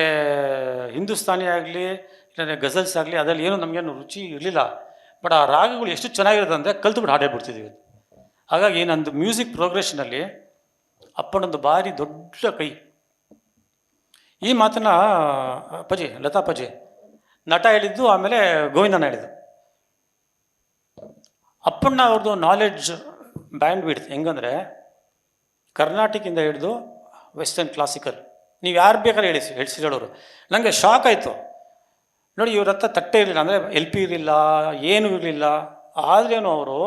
ಹಿಂದೂಸ್ತಾನಿ ಆಗಲಿ ಇಲ್ಲಾಂದರೆ ಗಜಲ್ಸ್ ಆಗಲಿ ಅದರಲ್ಲಿ ಏನೂ ನಮಗೇನು ರುಚಿ ಇರಲಿಲ್ಲ, ಬಟ್ ಆ ರಾಗಗಳು ಎಷ್ಟು ಚೆನ್ನಾಗಿರೋದು ಅಂದರೆ ಕಲ್ತ್ಬಿಟ್ಟು ಹಾಡೇಬಿಡ್ತಿದ್ದೀವಿ. ಹಾಗಾಗಿ ನಂದು ಮ್ಯೂಸಿಕ್ ಪ್ರೋಗ್ರೆಷನಲ್ಲಿ ಅಪ್ಪನೊಂದು ಭಾರಿ ದೊಡ್ಡ ಕೈ. ಈ ಮಾತನ್ನು ಅಪ್ಪಾಜಿ, ಲತಾ ಅಪ್ಪಾಜಿ ನಟ ಹೇಳಿದ್ದು, ಆಮೇಲೆ ಗೋವಿಂದನ ಹೇಳಿದ್ದು. ಅಪ್ಪಣ್ಣ ಅವ್ರದ್ದು ನಾಲೆಡ್ಜ್ ಬ್ಯಾಂಡ್ ಬಿಡ್ತು ಹೆಂಗಂದರೆ, ಕರ್ನಾಟಕದಿಂದ ಹಿಡಿದು ವೆಸ್ಟರ್ನ್ ಕ್ಲಾಸಿಕಲ್, ನೀವು ಯಾರು ಬೇಕಾದ್ರೆ ಹೇಳಿಸಿರೋರು. ನನಗೆ ಶಾಕ್ ಆಯಿತು ನೋಡಿ, ಇವ್ರ ಹತ್ರ ತಟ್ಟೆ ಇರಲಿಲ್ಲ, ಅಂದರೆ ಎಲ್ ಪಿ ಇರಲಿಲ್ಲ, ಏನೂ ಇರಲಿಲ್ಲ. ಆದ್ರೇನು ಅವರು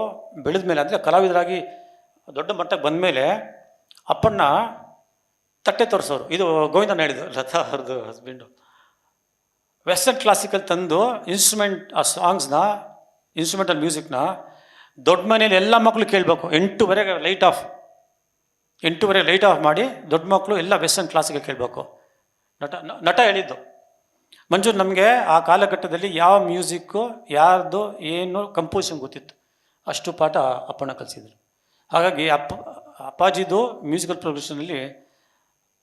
ಬೆಳೆದ ಮೇಲೆ, ಅಂದರೆ ಕಲಾವಿದರಾಗಿ ದೊಡ್ಡ ಮಟ್ಟಕ್ಕೆ ಬಂದ ಮೇಲೆ ಅಪ್ಪಣ್ಣ ತಟ್ಟೆ ತೋರಿಸೋರು. ಇದು ಗೋವಿಂದನ ಹೇಳಿದ್ದು, ಲತಾ ಅವ್ರದ್ದು ಹಸ್ಬೆಂಡು. ವೆಸ್ಟರ್ನ್ ಕ್ಲಾಸಿಕಲ್ ತಂದು ಇನ್ಸ್ಟ್ರೂಮೆಂಟ್, ಆ ಸಾಂಗ್ಸ್ನ, ಇನ್ಸ್ಟ್ರೂಮೆಂಟಲ್ ಮ್ಯೂಸಿಕ್ನ ದೊಡ್ಡ ಮನೇಲಿ ಎಲ್ಲ ಮಕ್ಕಳು ಕೇಳಬೇಕು. 8:30 ಲೈಟ್ ಆಫ್ ಮಾಡಿ ದೊಡ್ಡ ಮಕ್ಕಳು ಎಲ್ಲ ವೆಸ್ಟರ್ನ್ ಕ್ಲಾಸಿಕಲ್ ಕೇಳಬೇಕು. ನಟ ಹೇಳಿದ್ದು. ಮಂಜು, ನಮಗೆ ಆ ಕಾಲಘಟ್ಟದಲ್ಲಿ ಯಾವ ಮ್ಯೂಸಿಕ್ಕು, ಯಾರ್ದು ಏನು ಕಂಪೋಸಿಷನ್ ಗೊತ್ತಿತ್ತು, ಅಷ್ಟು ಪಾಠ ಅಪ್ಪಣ್ಣ ಕಲಿಸಿದ್ರು. ಹಾಗಾಗಿ ಅಪ್ಪಾಜಿದು ಮ್ಯೂಸಿಕಲ್ ಪ್ರೊಫೆಷನಲ್ಲಿ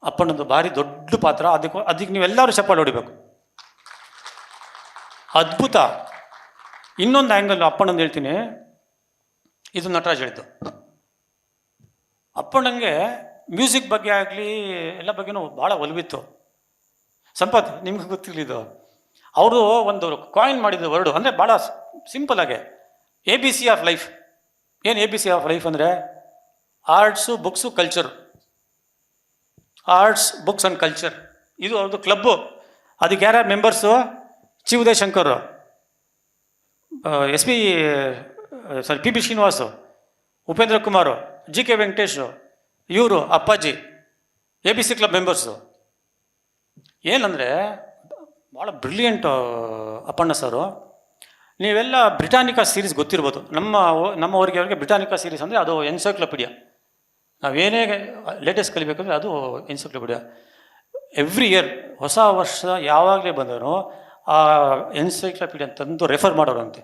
ಅಪ್ಪಣ್ಣದು ಭಾರಿ ದೊಡ್ಡ ಪಾತ್ರ. ಅದಕ್ಕೆ ನೀವೆಲ್ಲರೂ ಚಪ್ಪಾಳೆ ಹೊಡಿಬೇಕು. ಅದ್ಭುತ. ಇನ್ನೊಂದು ಆ್ಯಂಗಲ್ ಅಪ್ಪಣ್ಣಂದು ಹೇಳ್ತೀನಿ, ಇದು ನಟರಾಜ್ ಹೇಳಿದ್ದು. ಅಪ್ಪಣ್ಣಂಗೆ ಮ್ಯೂಸಿಕ್ ಬಗ್ಗೆ ಆಗಲಿ ಎಲ್ಲ ಬಗ್ಗೆನೂ ಭಾಳ ಒಲವಿತ್ತು. ಸಂಪತ್, ನಿಮ್ಗೆ ಗೊತ್ತಿರಲಿದ್ದು, ಅವರು ಒಂದು ಕಾಯಿನ್ ಮಾಡಿದ್ದು ವರ್ಡು, ಅಂದರೆ ಭಾಳ ಸಿಂಪಲ್ ಆಗಿ ABC ಆಫ್ ಲೈಫ್. ಏನು ABC ಆಫ್ ಲೈಫ್ ಅಂದರೆ arts, books, culture. Arts, books and culture, ಇದು ಅವ್ರದ್ದು ಕ್ಲಬ್ಬು. ಅದಕ್ಕೆ ಯಾರ್ಯಾರು ಮೆಂಬರ್ಸು? ಚಿ ಉದಯಶಂಕರ್, ಪಿ ಶ್ರೀನಿವಾಸು, ಉಪೇಂದ್ರ ಕುಮಾರು, GK ವೆಂಕಟೇಶು, ಇವರು ಅಪ್ಪಾಜಿ, ABC ಕ್ಲಬ್ ಮೆಂಬರ್ಸು. ಏನಂದರೆ ಭಾಳ ಬ್ರಿಲಿಯಂಟು ಅಪ್ಪಣ್ಣ ಸರು. ನೀವೆಲ್ಲ ಬ್ರಿಟಾನಿಕಾ ಸೀರೀಸ್ ಗೊತ್ತಿರ್ಬೋದು. ನಮ್ಮವ್ರಿಗೆ ಬ್ರಿಟಾನಿಕಾ ಸೀರೀಸ್ ಅಂದರೆ ಅದು ಎನ್ಸೈಕ್ಲೋಪೀಡಿಯಾ. ನಾವೇನೇ ಲೇಟೆಸ್ಟ್ ಕಲಿಬೇಕಂದ್ರೆ ಅದು ಎನ್ಸೈಕ್ಲೋಪೀಡಿಯಾ. ಎವ್ರಿ ಇಯರ್, ಹೊಸ ವರ್ಷ ಯಾವಾಗಲೇ ಬಂದರೂ ಆ ಎನ್ಸೈಕ್ಲೋಪೀಡಿಯಾ ತಂದು ರೆಫರ್ ಮಾಡೋರಂತೆ.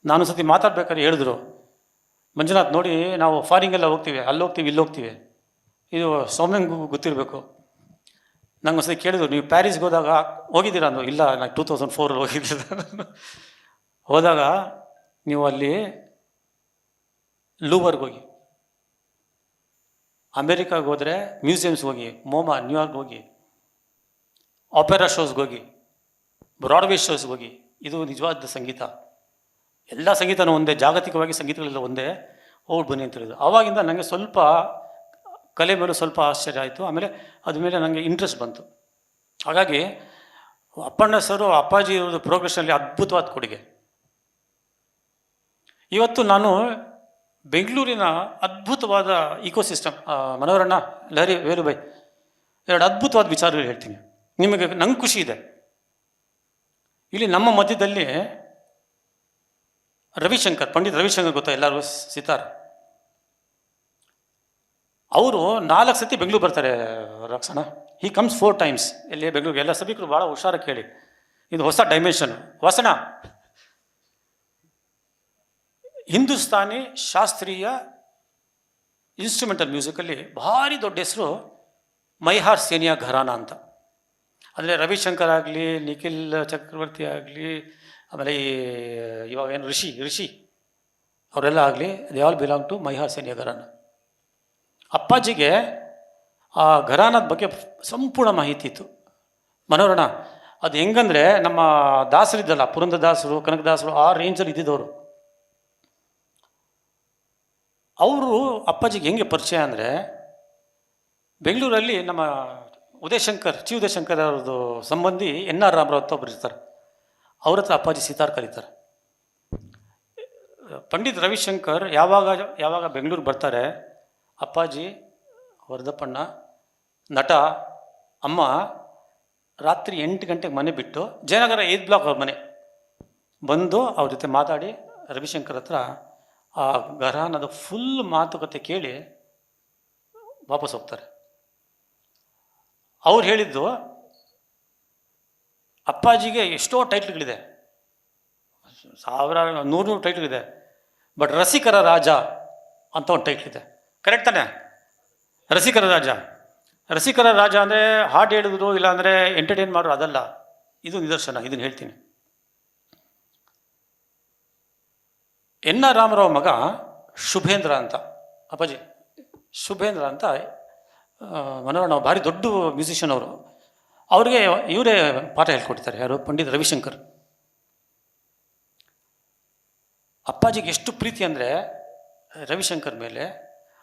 ನಾನು ಸತಿ ಮಾತಾಡ್ಬೇಕಾದ್ರೆ ಹೇಳಿದ್ರು, ಮಂಜುನಾಥ್ ನೋಡಿ, ನಾವು ಫಾರಿನ್ಗೆಲ್ಲ ಹೋಗ್ತೀವಿ, ಅಲ್ಲಿ ಹೋಗ್ತೀವಿ, ಇಲ್ಲಿ ಹೋಗ್ತೀವಿ, ಇದು ಸೌಮ್ಯಂಗೂ ಗೊತ್ತಿರಬೇಕು. ನಂಗೆ ಒಂದ್ಸತಿ ಕೇಳಿದ್ರು, ನೀವು ಪ್ಯಾರಿಸ್ಗೆ ಹೋಗಿದ್ದೀರಾ ಅಂದರು. ಇಲ್ಲ, ನಾನು 2004 ಹೋಗಿದ್ದೆ. ಹೋದಾಗ ನೀವು ಅಲ್ಲಿ ಲೂವರ್ಗೆ ಹೋಗಿ, ಅಮೇರಿಕಾಗೆ ಹೋದರೆ ಮ್ಯೂಸಿಯಮ್ಸ್ಗೆ ಹೋಗಿ, ಮೋಮಾ, ನ್ಯೂಯಾರ್ಕ್ ಹೋಗಿ, ಆಪೆರಾ ಶೋಸ್ಗೆ ಹೋಗಿ, ಬ್ರಾಡ್ವೇ ಶೋಸ್ಗೆ ಹೋಗಿ. ಇದು ನಿಜವಾದ ಸಂಗೀತ. ಎಲ್ಲ ಸಂಗೀತನೂ ಒಂದೇ, ಜಾಗತಿಕವಾಗಿ ಸಂಗೀತಗಳೆಲ್ಲ ಒಂದೇ, ಹೋಗಿ ಬನ್ನಿ ಅಂತ ಹೇಳಿದ್ರು. ಆವಾಗಿಂದ ನನಗೆ ಸ್ವಲ್ಪ ಕಲೆ ಮೇಲೂ ಸ್ವಲ್ಪ ಆಶ್ಚರ್ಯ ಆಯಿತು. ಆಮೇಲೆ ಅದ್ರ ಮೇಲೆ ನನಗೆ ಇಂಟ್ರೆಸ್ಟ್ ಬಂತು. ಹಾಗಾಗಿ ಅಪ್ಪಣ್ಣ ಸರು, ಅಪ್ಪಾಜಿ ಅವ್ರದ್ದು ಪ್ರೋಗ್ರೆಷನಲ್ಲಿ ಅದ್ಭುತವಾದ ಕೊಡುಗೆ. ಇವತ್ತು ನಾನು ಬೆಂಗಳೂರಿನ ಅದ್ಭುತವಾದ ಇಕೋಸಿಸ್ಟಮ್, ಮನೋರಣ್ಣ, ಲಹರಿ, ವೇಲುಬಾಯಿ, 2 ಅದ್ಭುತವಾದ ವಿಚಾರಗಳು ಹೇಳ್ತೀನಿ ನಿಮಗೆ. ನಂಗೆ ಖುಷಿ ಇದೆ. ಇಲ್ಲಿ ನಮ್ಮ ಮಧ್ಯದಲ್ಲಿ ರವಿಶಂಕರ್, ಪಂಡಿತ್ ರವಿಶಂಕರ್ ಗೊತ್ತಾ ಎಲ್ಲರಿಗೂ, ಸಿತಾರ್. ಅವರು 4 ಸತಿ ಬೆಂಗಳೂರು ಬರ್ತಾರೆ ರಕ್ಷಣಾ. ಹಿ ಕಮ್ಸ್ 4 times ಇಲ್ಲಿ ಬೆಂಗಳೂರಿಗೆ. ಎಲ್ಲ ಸಭಿಕರು ಭಾಳ ಹುಷಾರಾಗಿ ಕೇಳಿ, ಇದು ಹೊಸ ಡೈಮೆನ್ಷನ್. ವಾಸಣ ಹಿಂದೂಸ್ತಾನಿ ಶಾಸ್ತ್ರೀಯ ಇನ್ಸ್ಟ್ರೂಮೆಂಟಲ್ ಮ್ಯೂಸಿಕಲ್ಲಿ ಭಾರಿ ದೊಡ್ಡ ಹೆಸರು ಮೈಹಾರ್ ಸೇನಿಯಾ ಘರಾನ ಅಂತ. ಅಂದರೆ ರವಿಶಂಕರ್ ಆಗಲಿ, ನಿಖಿಲ್ ಚಕ್ರವರ್ತಿ ಆಗಲಿ, ಆಮೇಲೆ ಇವಾಗ ಏನು ರಿಷಿ ಅವರೆಲ್ಲ ಆಗಲಿ, they all belong to Maihar ಸೇನಿಯಾ gharana. ಅಪ್ಪಾಜಿಗೆ ಆ ಘರಾನದ ಬಗ್ಗೆ ಸಂಪೂರ್ಣ ಮಾಹಿತಿ ಇತ್ತು. ಮನೋರಣ ಅದು ಹೆಂಗಂದರೆ, ನಮ್ಮ ದಾಸರಿದ್ದಲ್ಲ, ಪುರಂದರದಾಸರು, ಕನಕದಾಸರು, ಆ ರೇಂಜಲ್ಲಿ ಇದ್ದಿದ್ದವರು. ಅವರು ಅಪ್ಪಾಜಿಗೆ ಹೆಂಗೆ ಪರಿಚಯ ಅಂದರೆ, ಬೆಂಗಳೂರಲ್ಲಿ ನಮ್ಮ ಚಿ ಉದಯಶಂಕರ್ ಅವ್ರದ್ದು ಸಂಬಂಧಿ NR ರಾಮರಾವ್ ಅಂತ ಒಬ್ಬರು ಇರ್ತಾರೆ. ಅವ್ರ ಹತ್ರ ಅಪ್ಪಾಜಿ ಸಿತಾರ್ ಕಲಿತಾರೆ. ಪಂಡಿತ್ ರವಿಶಂಕರ್ ಯಾವಾಗ ಬೆಂಗಳೂರು ಬರ್ತಾರೆ, ಅಪ್ಪಾಜಿ, ವರದಪ್ಪಣ್ಣ, ನಟ, ಅಮ್ಮ ರಾತ್ರಿ 8 ಗಂಟೆಗೆ ಮನೆ ಬಿಟ್ಟು, ಜಯನಗರ 8 ಬ್ಲಾಕ್ ಅವ್ರ ಮನೆ ಬಂದು ಅವ್ರ ಜೊತೆ ಮಾತಾಡಿ ರವಿಶಂಕರ್ ಹತ್ರ ಆ ಘರಾನದ ಫುಲ್ ಮಾತುಕತೆ ಕೇಳಿ ವಾಪಸ್ ಹೋಗ್ತಾರೆ. ಅವ್ರು ಹೇಳಿದ್ದು, ಅಪ್ಪಾಜಿಗೆ ಎಷ್ಟೋ ಟೈಟ್ಲ್ಗಳಿದೆ, 100 ಟೈಟ್ಲ್ಗಳಿದೆ, ಬಟ್ ರಸಿಕರ ರಾಜ ಅಂತ ಒಂದು ಟೈಟ್ಲ್ ಇದೆ. ಕರೆಕ್ಟ್ ತಾನೆ? ರಸಿಕರ ರಾಜ ಅಂದರೆ ಹಾಡು ಹೇಳಿದ್ರು, ಇಲ್ಲಾಂದರೆ ಎಂಟರ್ಟೈನ್ ಮಾಡೋರು, ಅದಲ್ಲ. ಇದು ನಿದರ್ಶನ, ಇದನ್ನು ಹೇಳ್ತೀನಿ. NR ರಾಮರಾವ್ ಮಗ ಶುಭೇಂದ್ರ ಅಂತ, ಅಪ್ಪಾಜಿ ಶುಭೇಂದ್ರ ಅಂತ, ಮನೋರಣ ಭಾರಿ ದೊಡ್ಡ ಮ್ಯೂಸಿಷಿಯನ್ ಅವರು. ಅವ್ರಿಗೆ ಇವರೇ ಪಾಠ ಹೇಳ್ಕೊಡ್ತಾರೆ. ಯಾರು? ಪಂಡಿತ್ ರವಿಶಂಕರ್. ಅಪ್ಪಾಜಿಗೆ ಎಷ್ಟು ಪ್ರೀತಿ ಅಂದರೆ ರವಿಶಂಕರ್ ಮೇಲೆ,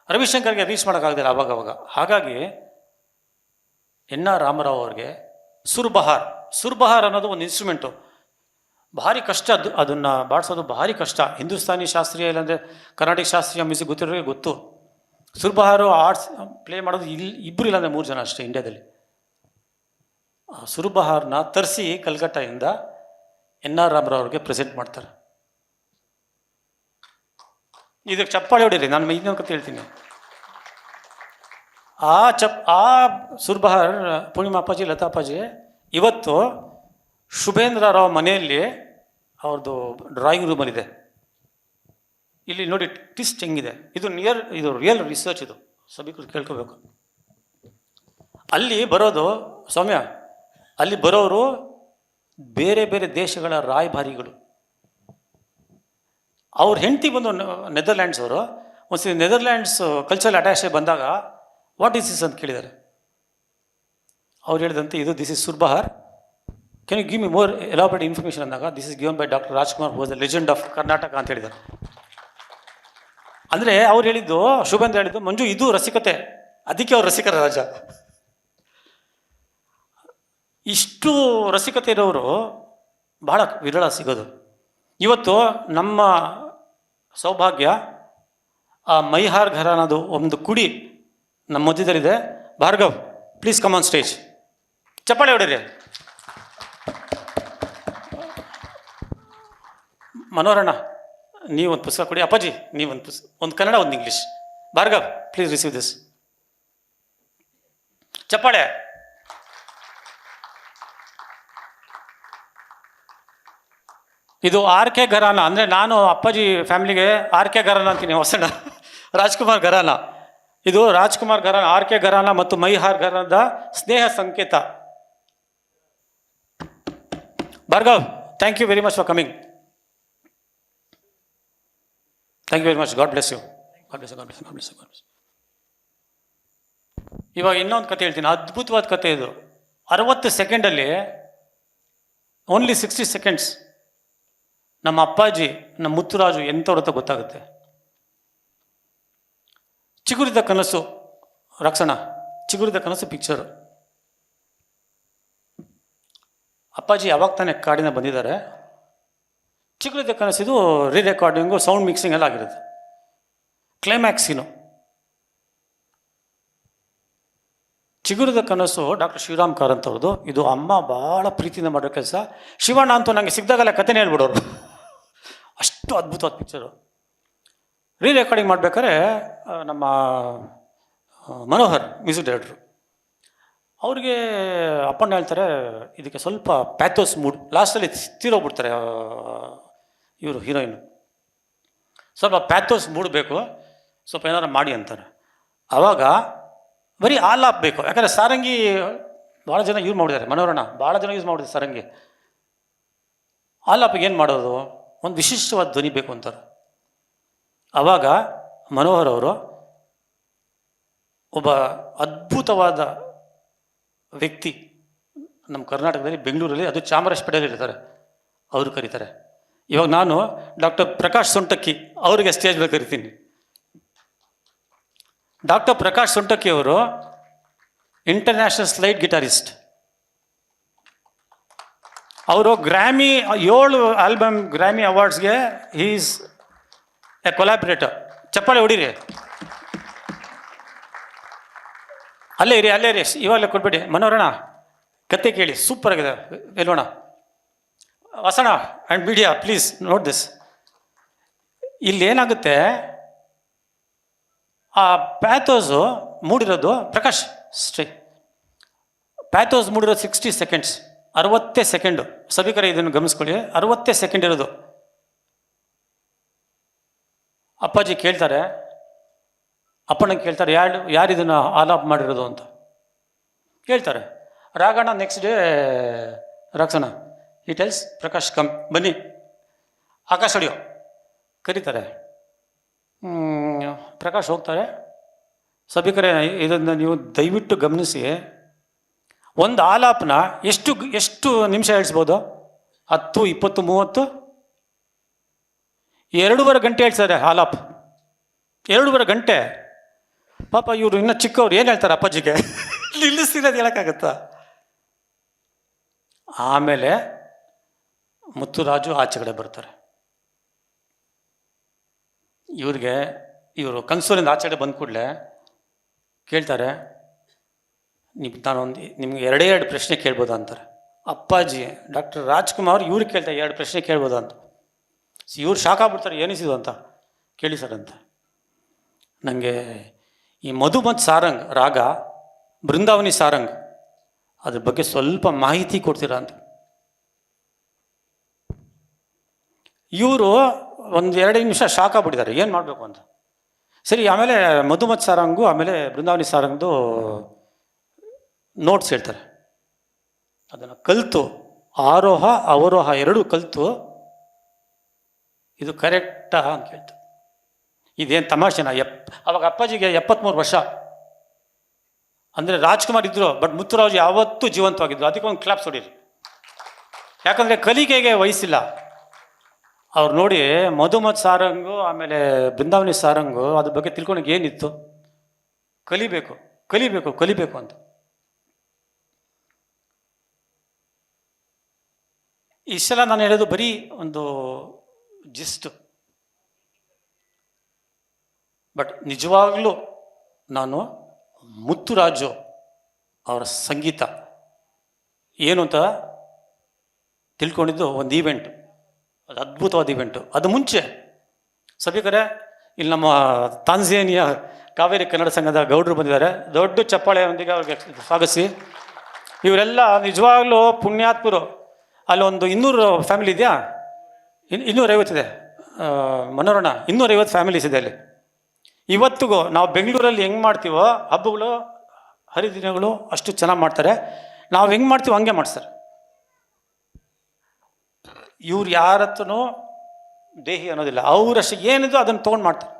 ರವಿಶಂಕರ್ಗೆ ರೀಚ್ ಮಾಡೋಕ್ಕಾಗದಿಲ್ಲ ಆವಾಗವಾಗ. ಹಾಗಾಗಿ ಎನ್ ಆರ್ ರಾಮರಾವ್ ಅವ್ರಿಗೆ ಸುರ್ಬಹಾರ್ ಅನ್ನೋದು ಒಂದು ಇನ್ಸ್ಟ್ರೂಮೆಂಟು, ಭಾರಿ ಕಷ್ಟ. ಅದನ್ನು ಬಾಡಿಸೋದು ಭಾರಿ ಕಷ್ಟ. ಹಿಂದೂಸ್ತಾನಿ ಶಾಸ್ತ್ರೀಯ ಇಲ್ಲಾಂದರೆ ಕರ್ನಾಟಕ ಶಾಸ್ತ್ರೀಯ ಮ್ಯೂಸಿಕ್ ಗೊತ್ತಿರೋರಿಗೆ ಗೊತ್ತು. ಸುರ್ಬಹಾರು ಆರ್ಟ್ಸ್ ಪ್ಲೇ ಮಾಡೋದು ಇಬ್ಬರು ಇಲ್ಲಾಂದರೆ 3 ಜನ ಅಷ್ಟೇ ಇಂಡಿಯಾದಲ್ಲಿ. ಆ ಸುರ್ಬಹಾರ್ನ ತರಿಸಿ ಕಲ್ಕಟ್ಟಾಯಿಂದ ಎನ್ ಆರ್ ರಾಮರಾವ್ ಅವ್ರಿಗೆ ಪ್ರೆಸೆಂಟ್ ಮಾಡ್ತಾರೆ. ಇದಕ್ಕೆ ಚಪ್ಪಾಳೆ ಹೊಡೀರಿ, ನಾನು ಇನ್ನೊಂದು ಕತೆ ಹೇಳ್ತೀನಿ. ಆ ಸುರ್ಬಹಾರ್ ಪೂರ್ಣಿಮಾ ಅಪ್ಪಾಜಿ, ಲತಾ ಅಪ್ಪಾಜಿ ಇವತ್ತು ಶುಭೇಂದ್ರ ರಾವ್ ಮನೆಯಲ್ಲಿ ಅವ್ರದ್ದು ಡ್ರಾಯಿಂಗ್ ರೂಮಲ್ಲಿದೆ. ಇಲ್ಲಿ ನೋಡಿ ಟ್ವಿಸ್ಟ್ ಹೆಂಗಿದೆ. ಇದು ರಿಯಲ್ ರಿಸರ್ಚ್. ಇದು ಸಭಿಕರು ಕೇಳ್ಕೋಬೇಕು. ಅಲ್ಲಿ ಬರೋದು ಸೌಮ್ಯ, ಅಲ್ಲಿ ಬರೋರು ಬೇರೆ ಬೇರೆ ದೇಶಗಳ ರಾಯಭಾರಿಗಳು. ಅವ್ರ ಹೆಂಡತಿ ಬಂದು ನೆದರ್ಲ್ಯಾಂಡ್ಸ್ ಅವರು. ಒಂದ್ಸತಿ ನೆದರ್ಲ್ಯಾಂಡ್ಸ್ ಕಲ್ಚರಲ್ ಅಟ್ಯಾಚೆ ಬಂದಾಗ ವಾಟ್ ಈಸ್ ದಿಸ್ ಅಂತ ಕೇಳಿದ್ದಾರೆ. ಅವ್ರು ಹೇಳಿದಂತೆ this is surbahar, can you give me more elaborate information ಅಂದಾಗ this is given by doctor Rajkumar who was the legend of Karnataka ಅಂತ ಹೇಳಿದ್ದಾರೆ. ಅಂದರೆ ಅವ್ರು ಹೇಳಿದ್ದು, ಶುಭೇಂದ್ರ ಹೇಳಿದ್ದು, ಮಂಜು ಇದು ರಸಿಕತೆ, ಅದಕ್ಕೆ ಅವ್ರು ರಸಿಕರ ರಾಜ. ಇಷ್ಟು ರಸಿಕತೆ ಇರೋರು ಬಹಳ ವಿರಳ ಸಿಗೋದು. ಇವತ್ತು ನಮ್ಮ ಸೌಭಾಗ್ಯ ಆ ಮೈಹಾರ್ ಘರಾನದು ಒಂದು ಕುಡಿ ನಮ್ಮ ಮಧ್ಯದಲ್ಲಿದೆ. Bhargav, please come on stage. ಚಪ್ಪಾಳೆ ಹೊಡೀರಿ. ಮನೋರಣ, ನೀವೊಂದು ಪುಸ್ತಕ ಕೊಡಿ. ಅಪ್ಪಾಜಿ ನೀವೊಂದು ಪುಸ್ತಕ, ಒಂದು ಕನ್ನಡ ಒಂದು English. Bhargav please receive this. ಚಪ್ಪಾಳೆ. ಇದು ಆರ್ ಕೆ ಘರಾನ, ಅಂದರೆ ನಾನು ಅಪ್ಪಾಜಿ ಫ್ಯಾಮಿಲಿಗೆ ಆರ್ ಕೆ ಘರಾನ ಅಂತೀನಿ, ಹೊಸಣ ರಾಜ್ಕುಮಾರ್ ಘರಾನ. ಇದು ರಾಜ್ಕುಮಾರ್ ಘರಾನ, ಆರ್ ಕೆ ಘರಾನ ಮತ್ತು ಮೈಹಾರ್ ಘರಾನದ ಸ್ನೇಹ ಸಂಕೇತ. Bhargav, thank you very much for coming. Thank you very much. God bless you. God bless you, God bless you, God bless you, God bless you. ಇವಾಗ ಇನ್ನೊಂದು ಕತೆ ಹೇಳ್ತೀನಿ, ಅದ್ಭುತವಾದ ಕತೆ ಇದು. 60 ಸೆಕೆಂಡಲ್ಲಿ, ಓನ್ಲಿ 60 ಸೆಕೆಂಡ್ಸ್, ನಮ್ಮ ಅಪ್ಪಾಜಿ, ನಮ್ಮ ಮುತ್ತುರಾಜು ಎಂಥವ್ರ ಅಂತ ಗೊತ್ತಾಗುತ್ತೆ. ಚಿಗುರಿದ ಕನಸು, ರಕ್ಷಣಾ, ಚಿಗುರಿದ ಕನಸು ಪಿಕ್ಚರು. ಅಪ್ಪಾಜಿ ಯಾವಾಗ ತಾನೇ ಕಾಡಿನ ಬಂದಿದ್ದಾರೆ. ಚಿಗುರಿದ ಕನಸಿದು ರೀ ರೆಕಾರ್ಡಿಂಗು, ಸೌಂಡ್ ಮಿಕ್ಸಿಂಗ್ ಎಲ್ಲ ಆಗಿರುತ್ತೆ. ಕ್ಲೈಮ್ಯಾಕ್ಸಿನು ಚಿಗುರಿದ ಕನಸು ಡಾಕ್ಟರ್ ಶಿವರಾಮ್ ಕಾರಂತ್ ಅವ್ರದ್ದು. ಇದು ಅಮ್ಮ ಭಾಳ ಪ್ರೀತಿಯಿಂದ ಮಾಡೋ ಕೆಲಸ. ಶಿವಣ್ಣ ಅಂತೂ ನನಗೆ ಸಿಕ್ಕಿದಾಗಲ್ಲ ಕಥೆನೇ ಹೇಳ್ಬಿಡೋರು, ಅಷ್ಟು ಅದ್ಭುತವಾದ ಪಿಕ್ಚರು. ರೀ ರೆಕಾರ್ಡಿಂಗ್ ಮಾಡ್ಬೇಕಾದ್ರೆ ನಮ್ಮ ಮನೋಹರ್ ಮ್ಯೂಸಿಕ್ ಡೈರೆಕ್ಟ್ರು, ಅವ್ರಿಗೆ ಅಪ್ಪಣ್ಣ ಹೇಳ್ತಾರೆ ಇದಕ್ಕೆ ಸ್ವಲ್ಪ ಪ್ಯಾಥೋಸ್ ಮೂಡ್, ಲಾಸ್ಟಲ್ಲಿ ತೀರೋಗ್ಬಿಡ್ತಾರೆ ಇವರು ಹೀರೋಯಿನು, ಸ್ವಲ್ಪ ಪ್ಯಾಥೋಸ್ ಮೂಡ್ ಬೇಕು, ಸ್ವಲ್ಪ ಏನಾರು ಮಾಡಿ ಅಂತಾರೆ. ಆವಾಗ ಬರೀ ಆಲಾಪ್ ಬೇಕು, ಯಾಕಂದರೆ ಸಾರಂಗಿ ಭಾಳ ಜನ ಯೂಸ್ ಮಾಡಿದ್ದಾರೆ, ಮನೋರಣ ಭಾಳ ಜನ ಯೂಸ್ ಮಾಡಿದ್ದಾರೆ ಸಾರಂಗಿ. ಆಲಾಪಿಗೆ ಏನು ಮಾಡೋದು, ಒಂದು ವಿಶಿಷ್ಟವಾದ ಧ್ವನಿ ಬೇಕು ಅಂತಾರೆ. ಆವಾಗ ಮನೋಹರ್ ಅವರು ಒಬ್ಬ ಅದ್ಭುತವಾದ ವ್ಯಕ್ತಿ ನಮ್ಮ ಕರ್ನಾಟಕದಲ್ಲಿ, ಬೆಂಗಳೂರಲ್ಲಿ, ಅದು ಚಾಮರಾಜಪೇಟೆಯಲ್ಲಿ ಇರ್ತಾರೆ, ಅವರು ಕರೀತಾರೆ. ಇವಾಗ ನಾನು ಡಾಕ್ಟರ್ ಪ್ರಕಾಶ್ ಸೊಂಟಕ್ಕಿ ಅವರಿಗೆ ಸ್ಟೇಜ್ ಮೇಲೆ ಕರಿತೀನಿ. ಡಾಕ್ಟರ್ ಪ್ರಕಾಶ್ ಸೊಂಟಕ್ಕಿ ಅವರು ಇಂಟರ್ನ್ಯಾಷನಲ್ ಸ್ಲೈಡ್ ಗಿಟಾರಿಸ್ಟ್. ಅವರು ಗ್ರಾಮಿ 7 ಆಲ್ಬಮ್ ಗ್ರಾಮಿ ಅವಾರ್ಡ್ಸ್ಗೆ ಈಸ್ ಎ ಕೊಲಾಬ್ರೇಟರ್. ಚಪ್ಪಾಳೆ ಹೊಡೀರಿ. ಅಲ್ಲೇ ಇರಿ, ಅಲ್ಲೇ ಇರಿ, ಇವಾಗಲೇ ಕೊಟ್ಬಿಡಿ. ಮನೋರಣ ಕತೆ ಕೇಳಿ, ಸೂಪರ್ ಆಗಿದೆ. ಎಲ್ಲೋಣ ವಸಣ and media please note this. ಇಲ್ಲೇನಾಗುತ್ತೆ, ಆ ಪ್ಯಾಥೋಸು ಮೂಡಿರೋದು, ಪ್ರಕಾಶ್ ಪ್ಯಾಥೋಸ್ ಮೂಡಿರೋದು 60 ಸೆಕೆಂಡ್ಸ್, 60 ಸೆಕೆಂಡು. ಸಭಿಕರ ಇದನ್ನು ಗಮನಿಸ್ಕೊಳ್ಳಿ, 60 ಸೆಕೆಂಡ್ ಇರೋದು. ಅಪ್ಪಾಜಿ ಕೇಳ್ತಾರೆ, ಅಪ್ಪನಿಗೆ ಕೇಳ್ತಾರೆ, ಯಾರು ಇದನ್ನು ಆಲಾಪ್ ಮಾಡಿರೋದು ಅಂತ ಕೇಳ್ತಾರೆ. ರಾಗಣ್ಣ ನೆಕ್ಸ್ಟ್ ಡೇ ರಕ್ಷಣಾ ಈ ಟೆಲ್ಸ್ ಪ್ರಕಾಶ್ ಕಮ್ ಬನ್ನಿ, ಆಕಾಶ್ ಆಡಿಯೋ ಕರೀತಾರೆ. ಪ್ರಕಾಶ್ ಹೋಗ್ತಾರೆ. ಸಭಿಕರೇ ಇದನ್ನು ನೀವು ದಯವಿಟ್ಟು ಗಮನಿಸಿ, ಒಂದು ಆಲಾಪನ ಎಷ್ಟು ಎಷ್ಟು ನಿಮಿಷ ಹೇಳ್ಸ್ಬೋದು? 10, 20, 30, 2.5 ಗಂಟೆ ಹೇಳ್ತಾರೆ ಆಲಾಪ್. 2.5 ಗಂಟೆ. ಪಾಪ ಇವರು ಇನ್ನೂ ಚಿಕ್ಕವ್ರು ಏನು ಹೇಳ್ತಾರೆ ಅಪ್ಪಾಜಿಗೆ? ನಿಲ್ಲಿಸ್ತಿರೋದು ಹೇಳೋಕ್ಕಾಗತ್ತಾ? ಆಮೇಲೆ ಮುತ್ತುರಾಜು ಆಚೆ ಕಡೆ ಬರ್ತಾರೆ. ಇವರು ಕನ್ಸೂರಿಂದ ಆಚೆ ಕಡೆ ಬಂದ ಕೂಡಲೇ ಕೇಳ್ತಾರೆ, ನಾನೊಂದು ನಿಮ್ಗೆ 2 ಪ್ರಶ್ನೆ ಕೇಳ್ಬೋದಾ ಅಂತಾರೆ. ಅಪ್ಪಾಜಿ ಡಾಕ್ಟರ್ ರಾಜ್ಕುಮಾರ್ ಇವ್ರಿಗೆ ಕೇಳ್ತಾರೆ 2 ಪ್ರಶ್ನೆ ಕೇಳ್ಬೋದಾ ಅಂತ. ಇವ್ರು ಶಾಕ್ ಆಗ್ಬಿಡ್ತಾರೆ, ಏನಿಸಿದು ಅಂತ. ಕೇಳಿ ಸರ್ ಅಂತ. ನನಗೆ ಈ ಮಧುಮತ್ ಸಾರಂಗ್ ರಾಗ, ಬೃಂದಾವನಿ ಸಾರಂಗ್, ಅದ್ರ ಬಗ್ಗೆ ಸ್ವಲ್ಪ ಮಾಹಿತಿ ಕೊಡ್ತೀರಾ ಅಂತ. ಇವರು ಒಂದು 2 ನಿಮಿಷ ಶಾಕ್ ಆಗ್ಬಿಟ್ಟಿದ್ದಾರೆ, ಏನು ಮಾಡಬೇಕು ಅಂತ. ಸರಿ, ಆಮೇಲೆ ಮಧುಮತ್ ಸಾರಂಗು ಆಮೇಲೆ ಬೃಂದಾವನಿ ಸಾರಂಗ್ದು ನೋಟ್ಸ್ ಹೇಳ್ತಾರೆ. ಅದನ್ನು ಕಲಿತು ಆರೋಹ ಅವರೋಹ 2 ಕಲಿತು ಇದು ಕರೆಕ್ಟಾ ಅಂತ ಕೇಳ್ತು. ಇದೇನು ತಮಾಷೆನಾ? ಅವಾಗ ಅಪ್ಪಾಜಿಗೆ 73 ವರ್ಷ. ಅಂದರೆ ರಾಜ್ಕುಮಾರ್ ಇದ್ದರು, ಬಟ್ ಮುತ್ತುರಾಜು ಯಾವತ್ತೂ ಜೀವಂತವಾಗಿದ್ರು. ಅದಕ್ಕೆ ಒಂದು ಕ್ಲಾಪ್ಸ್ ಹೊಡೀರಿ. ಯಾಕಂದರೆ ಕಲಿಕೆಗೆ ವಯಸ್ಸಿಲ್ಲ. ಅವ್ರು ನೋಡಿ, ಮಧುಮತ್ ಸಾರಂಗು ಆಮೇಲೆ ಬೃಂದಾವನಿ ಸಾರಂಗು ಅದ್ರ ಬಗ್ಗೆ ತಿಳ್ಕೊಳಕ್ಕೆ ಏನಿತ್ತು? ಕಲಿಬೇಕು ಕಲಿಬೇಕು ಕಲಿಬೇಕು ಅಂತ. ಇಷ್ಟೆಲ್ಲ ನಾನು ಹೇಳೋದು ಬರೀ ಒಂದು ಜಿಸ್ಟ್. ಬಟ್ ನಿಜವಾಗ್ಲೂ ನಾನು ಮುತ್ತುರಾಜು ಅವರ ಸಂಗೀತ ಏನು ಅಂತ ತಿಳ್ಕೊಂಡಿದ್ದು ಒಂದು ಈವೆಂಟು. ಅದು ಅದ್ಭುತವಾದ ಈವೆಂಟು. ಅದು ಮುಂಚೆ ಸಭಿಕರೇ, ಇಲ್ಲಿ ನಮ್ಮ ತಾಂಜೇನಿಯಾ ಕಾವೇರಿ ಕನ್ನಡ ಸಂಘದ ಗೌಡರು ಬಂದಿದ್ದಾರೆ. ದೊಡ್ಡ ಚಪ್ಪಾಳೆಯೊಂದಿಗೆ ಅವ್ರಿಗೆ ಸ್ವಾಗತಿಸಿ. ಇವರೆಲ್ಲ ನಿಜವಾಗ್ಲೂ ಪುಣ್ಯಾತ್ಮರು. ಅಲ್ಲೊಂದು 200 ಫ್ಯಾಮಿಲಿ ಇದೆಯಾ? 250 ಇದೆ. ಮನೋರಣ 250 ಫ್ಯಾಮಿಲೀಸ್ ಇದೆ ಅಲ್ಲಿ. ಇವತ್ತಿಗೂ ನಾವು ಬೆಂಗಳೂರಲ್ಲಿ ಹೆಂಗೆ ಮಾಡ್ತೀವೋ ಹಬ್ಬಗಳು ಹರಿದಿನಗಳು ಅಷ್ಟು ಚೆನ್ನಾಗಿ ಮಾಡ್ತಾರೆ. ನಾವು ಹೆಂಗೆ ಮಾಡ್ತೀವೋ ಹಂಗೆ ಮಾಡಿಸ್ತಾರೆ. ಇವ್ರು ಯಾರತ್ತೂ ದೇಹಿ ಅನ್ನೋದಿಲ್ಲ. ಅವರಷ್ಟು ಏನಿದೆ ಅದನ್ನು ತೊಗೊಂಡು ಮಾಡ್ತಾರೆ.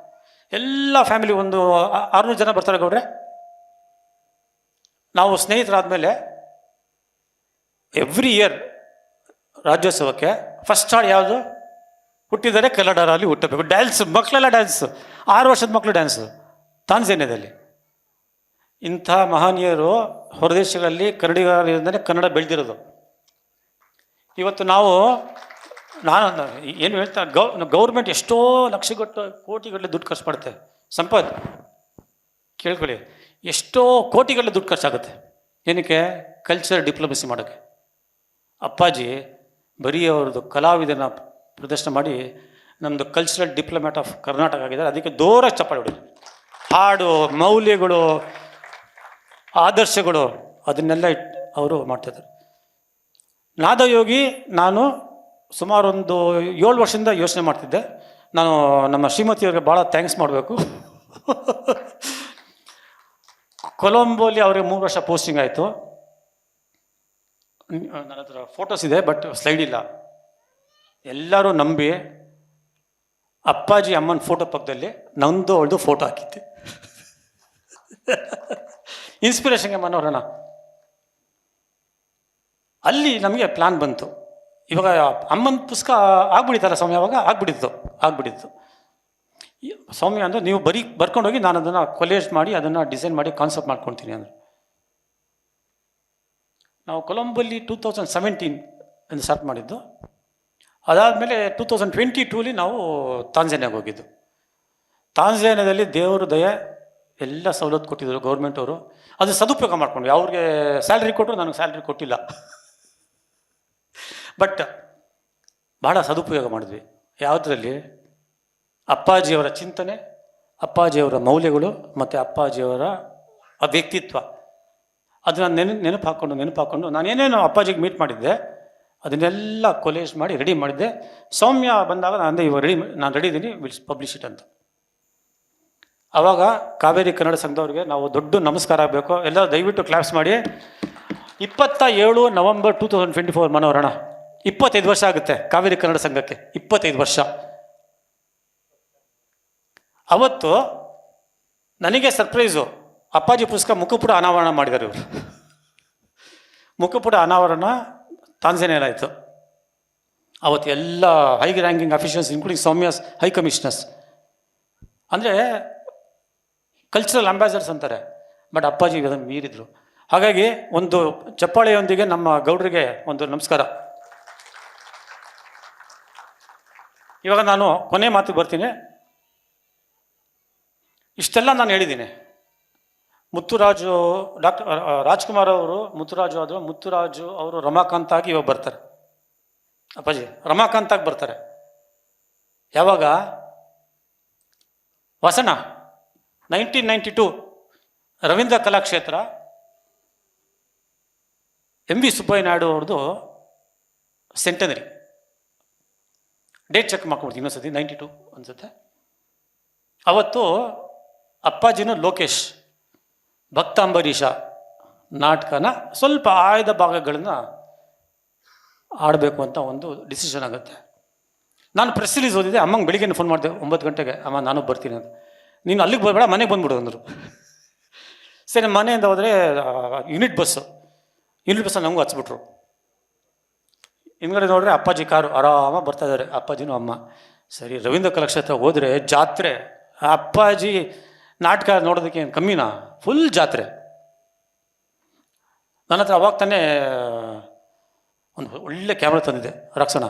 ಎಲ್ಲ ಫ್ಯಾಮಿಲಿ ಒಂದು 600 ಜನ ಬರ್ತಾರೆ ಗೌಡ್ರೆ. ನಾವು ಸ್ನೇಹಿತರಾದಮೇಲೆ ಎವ್ರಿ ಇಯರ್ ರಾಜ್ಯೋತ್ಸವಕ್ಕೆ ಫಸ್ಟ್ ಹಾಡು ಯಾವುದು? ಹುಟ್ಟಿದರೆ ಕನ್ನಡರಲ್ಲಿ ಹುಟ್ಟಬೇಕು. ಡ್ಯಾನ್ಸ್, ಮಕ್ಕಳೆಲ್ಲ ಡ್ಯಾನ್ಸು. 6 ವರ್ಷದ ಮಕ್ಕಳು ಡ್ಯಾನ್ಸು ತಾಂಜೇನಿಯಾದಲ್ಲಿ. ಇಂಥ ಮಹನೀಯರು ಹೊರದೇಶಗಳಲ್ಲಿ ಕನ್ನಡಿಗರಿಂದಲೇ ಕನ್ನಡ ಬೆಳೆದಿರೋದು. ಇವತ್ತು ನಾನು ಏನು ಹೇಳ್ತಾ, ಗೌರ್ಮೆಂಟ್ ಎಷ್ಟೋ ಲಕ್ಷಗಟ್ಟು ಕೋಟಿಗಟ್ಟಲೆ ದುಡ್ಡು ಖರ್ಚು ಮಾಡುತ್ತೆ. ಸಂಪತ್ ಕೇಳ್ಕೊಳ್ಳಿ, ಎಷ್ಟೋ ಕೋಟಿಗಟ್ಟಲೆ ದುಡ್ಡು ಖರ್ಚಾಗುತ್ತೆ. ಏನಕ್ಕೆ? ಕಲ್ಚರ್ ಡಿಪ್ಲೊಮಸಿ ಮಾಡೋಕ್ಕೆ. ಅಪ್ಪಾಜಿ ಬರೀ ಅವ್ರದ್ದು ಕಲಾವಿದನ ಪ್ರದರ್ಶನ ಮಾಡಿ ನಮ್ಮದು ಕಲ್ಚರಲ್ ಡಿಪ್ಲೊಮ್ಯಾಟ್ ಆಫ್ ಕರ್ನಾಟಕ ಆಗಿದ್ದಾರೆ. ಅದಕ್ಕೆ ದೂರ ಚಪ್ಪಾಳೆ ಹೊಡಿ. ಹಾಡು, ಮೌಲ್ಯಗಳು, ಆದರ್ಶಗಳು ಅದನ್ನೆಲ್ಲ ಅವರು ಮಾಡ್ತಾಯಿದ್ದಾರೆ. ನಾದಯೋಗಿ ನಾನು ಸುಮಾರು ಒಂದು 7 ವರ್ಷದಿಂದ ಯೋಚನೆ ಮಾಡ್ತಿದ್ದೆ. ನಾನು ನಮ್ಮ ಶ್ರೀಮತಿಯವ್ರಿಗೆ ಭಾಳ ಥ್ಯಾಂಕ್ಸ್ ಮಾಡಬೇಕು. ಕೊಲಂಬೋಲಿ ಅವ್ರಿಗೆ 3 ವರ್ಷ ಪೋಸ್ಟಿಂಗ್ ಆಯಿತು. ನನ್ನ ಹತ್ರ ಫೋಟೋಸ್ ಇದೆ, ಬಟ್ ಸ್ಲೈಡ್ ಇಲ್ಲ. ಎಲ್ಲರೂ ನಂಬಿ ಅಪ್ಪಾಜಿ ಅಮ್ಮನ ಫೋಟೋ ಪಕ್ಕದಲ್ಲಿ ನಂದು ಅವಳದು ಫೋಟೋ ಹಾಕಿದ್ದೆ. ಇನ್ಸ್ಪಿರೇಷನ್ಗೆ ಮನೋರಣ. ಅಲ್ಲಿ ನಮಗೆ ಪ್ಲ್ಯಾನ್ ಬಂತು. ಇವಾಗ ಅಮ್ಮನ ಪುಸ್ತಕ ಆಗ್ಬಿಡಿತಲ್ಲ ಸೌಮ್ಯ, ಅವಾಗ ಆಗ್ಬಿಟ್ಟಿತ್ತು. ಸೌಮ್ಯ ಅಂದರೆ ನೀವು ಬರ್ಕೊಂಡೋಗಿ ನಾನು ಅದನ್ನು ಕೊಲೇಜ್ ಮಾಡಿ ಅದನ್ನು ಡಿಸೈನ್ ಮಾಡಿ ಕಾನ್ಸೆಪ್ಟ್ ಮಾಡ್ಕೊಳ್ತೀನಿ ಅಂದರೆ. ನಾವು ಕೊಲಂಬೋಲಿ 2017 ಎಂದು ಸ್ಟಾರ್ಟ್ ಮಾಡಿದ್ದು. ಅದಾದಮೇಲೆ 2022 ನಾವು ತಾಂಜೇನಿಯಾಗೆ ಹೋಗಿದ್ದು. ತಾಂಜೇನಿಯಾದಲ್ಲಿ ದೇವರು ದಯೆ ಎಲ್ಲ ಸವಲತ್ತು ಕೊಟ್ಟಿದ್ದರು ಗೌರ್ಮೆಂಟವರು. ಅದು ಸದುಪಯೋಗ ಮಾಡಿಕೊಂಡ್ವಿ. ಅವ್ರಿಗೆ ಸ್ಯಾಲ್ರಿ ಕೊಟ್ಟರು, ನನಗೆ ಸ್ಯಾಲ್ರಿ ಕೊಟ್ಟಿಲ್ಲ. ಬಟ್ ಭಾಳ ಸದುಪಯೋಗ ಮಾಡಿದ್ವಿ. ಯಾವುದರಲ್ಲಿ? ಅಪ್ಪಾಜಿಯವರ ಚಿಂತನೆ, ಅಪ್ಪಾಜಿಯವರ ಮೌಲ್ಯಗಳು ಮತ್ತು ಅಪ್ಪಾಜಿಯವರ ವ್ಯಕ್ತಿತ್ವ ಅದನ್ನು ನೆನಪು ಹಾಕ್ಕೊಂಡು ನಾನೇನೇನು ಅಪ್ಪಾಜಿಗೆ ಮೀಟ್ ಮಾಡಿದ್ದೆ ಅದನ್ನೆಲ್ಲ ಕೊಲೇಜ್ ಮಾಡಿ ರೆಡಿ ಮಾಡಿದ್ದೆ. ಸೌಮ್ಯ ಬಂದಾಗ ನಾನು ಇವಾಗ ನಾನು ರೆಡಿ ಇದ್ದೀನಿ, ವಿಲ್ ಪಬ್ಲಿಷ್ ಇಟ್ ಅಂತ. ಆವಾಗ ಕಾವೇರಿ ಕನ್ನಡ ಸಂಘದವ್ರಿಗೆ ನಾವು ದೊಡ್ಡ ನಮಸ್ಕಾರ ಆಗಬೇಕು. ಎಲ್ಲ ದಯವಿಟ್ಟು ಕ್ಲಾಪ್ಸ್ ಮಾಡಿ. 27 ನವೆಂಬರ್ 2024 ಮನೋರಣ 25 ವರ್ಷ ಆಗುತ್ತೆ ಕಾವೇರಿ ಕನ್ನಡ ಸಂಘಕ್ಕೆ. 25 ವರ್ಷ. ಅವತ್ತು ನನಗೆ ಸರ್ಪ್ರೈಸು, ಅಪ್ಪಾಜಿ ಪುಸ್ತಕ ಮುಖಪುಟ ಅನಾವರಣ ಮಾಡಿದ್ದಾರೆ ಇವರು. ಮುಖಪುಟ ಅನಾವರಣ ತಾಂಜಾನಿಯಲ್ಲಾಯಿತು. ಅವತ್ತು ಎಲ್ಲ high ranking officials including Soumya's high commissioners, ಅಂದರೆ ಕಲ್ಚರಲ್ ಅಂಬಾಸಿಡರ್ಸ್ ಅಂತಾರೆ, ಬಟ್ ಅಪ್ಪಾಜಿ ಅದನ್ನು ಮೀರಿದ್ರು. ಹಾಗಾಗಿ ಒಂದು ಚಪ್ಪಾಳೆಯೊಂದಿಗೆ ನಮ್ಮ ಗೌಡ್ರಿಗೆ ಒಂದು ನಮಸ್ಕಾರ. ಇವಾಗ ನಾನು ಕೊನೆ ಮಾತು ಬರ್ತೀನಿ. ಇಷ್ಟೆಲ್ಲ ನಾನು ಹೇಳಿದ್ದೀನಿ. ಮುತ್ತುರಾಜು ಡಾಕ್ಟರ್ ರಾಜ್ಕುಮಾರ್ ಅವರು ಮುತ್ತುರಾಜು ಆದರು. ಮುತ್ತುರಾಜು ಅವರು ರಮಾಕಾಂತ್ ಆಗಿ ಇವಾಗ ಬರ್ತಾರೆ. ಅಪ್ಪಾಜಿ ರಮಾಕಾಂತ್ ಆಗಿ ಬರ್ತಾರೆ. ಯಾವಾಗ? ವಸನ 1992 ರವೀಂದ್ರ ಕಲಾಕ್ಷೇತ್ರ, ಎಂ ವಿ ಸುಬ್ಬಯ್ಯ ನಾಯ್ಡು ಅವ್ರದ್ದು ಸೆಂಟನರಿ. ಡೇಟ್ ಚೆಕ್ ಮಾಡ್ಕೊಡ್ತೀನಿ ಇನ್ನೊಂದ್ಸತಿ, 92 ಅನ್ಸುತ್ತೆ. ಅವತ್ತು ಅಪ್ಪಾಜಿನೂ ಲೋಕೇಶ್ ಭಕ್ತಾಂಬರೀಷ ನಾಟಕನ ಸ್ವಲ್ಪ ಆಯ್ದ ಭಾಗಗಳನ್ನ ಆಡಬೇಕು ಅಂತ ಒಂದು ಡಿಸಿಷನ್ ಆಗುತ್ತೆ. ನಾನು ಪ್ರೆಸ್ ರಿಲೀಸ್ ಓದಿದೆ. ಅಮ್ಮಂಗೆ ಬೆಳಿಗ್ಗೆ ಫೋನ್ ಮಾಡಿದೆ 9 ಗಂಟೆಗೆ, ಅಮ್ಮ ನಾನು ಬರ್ತೀನಿ ಅಂತ. ನೀನು ಅಲ್ಲಿಗೆ ಬರಬೇಡ, ಮನೆಗೆ ಬಂದ್ಬಿಡು ಅಂದರು. ಸರಿ, ಮನೆಯಿಂದ ಹೋದರೆ ಯೂನಿಟ್ ಬಸ್ಸಲ್ಲಿ ನಮಗೂ ಹಚ್ಬಿಟ್ರು. ಹಿಂದ್ಗಡೆ ನೋಡ್ರೆ ಅಪ್ಪಾಜಿ ಕಾರು ಆರಾಮಾಗಿ ಬರ್ತಾ ಇದ್ದಾರೆ, ಅಪ್ಪಾಜಿನೂ ಅಮ್ಮ. ಸರಿ, ರವೀಂದ್ರ ಕಲಾಕ್ಷೇತ್ರ ಹೋದರೆ ಜಾತ್ರೆ. ಅಪ್ಪಾಜಿ ನಾಟಕ ನೋಡೋದಕ್ಕೆ ಏನು ಕಮ್ಮಿನಾ? ಫುಲ್ ಜಾತ್ರೆ. ನನ್ನ ಹತ್ರ ಅವಾಗ ತಾನೇ ಒಂದು ಒಳ್ಳೆ ಕ್ಯಾಮ್ರಾ ತಂದಿದೆ, ರಕ್ಷಣಾ.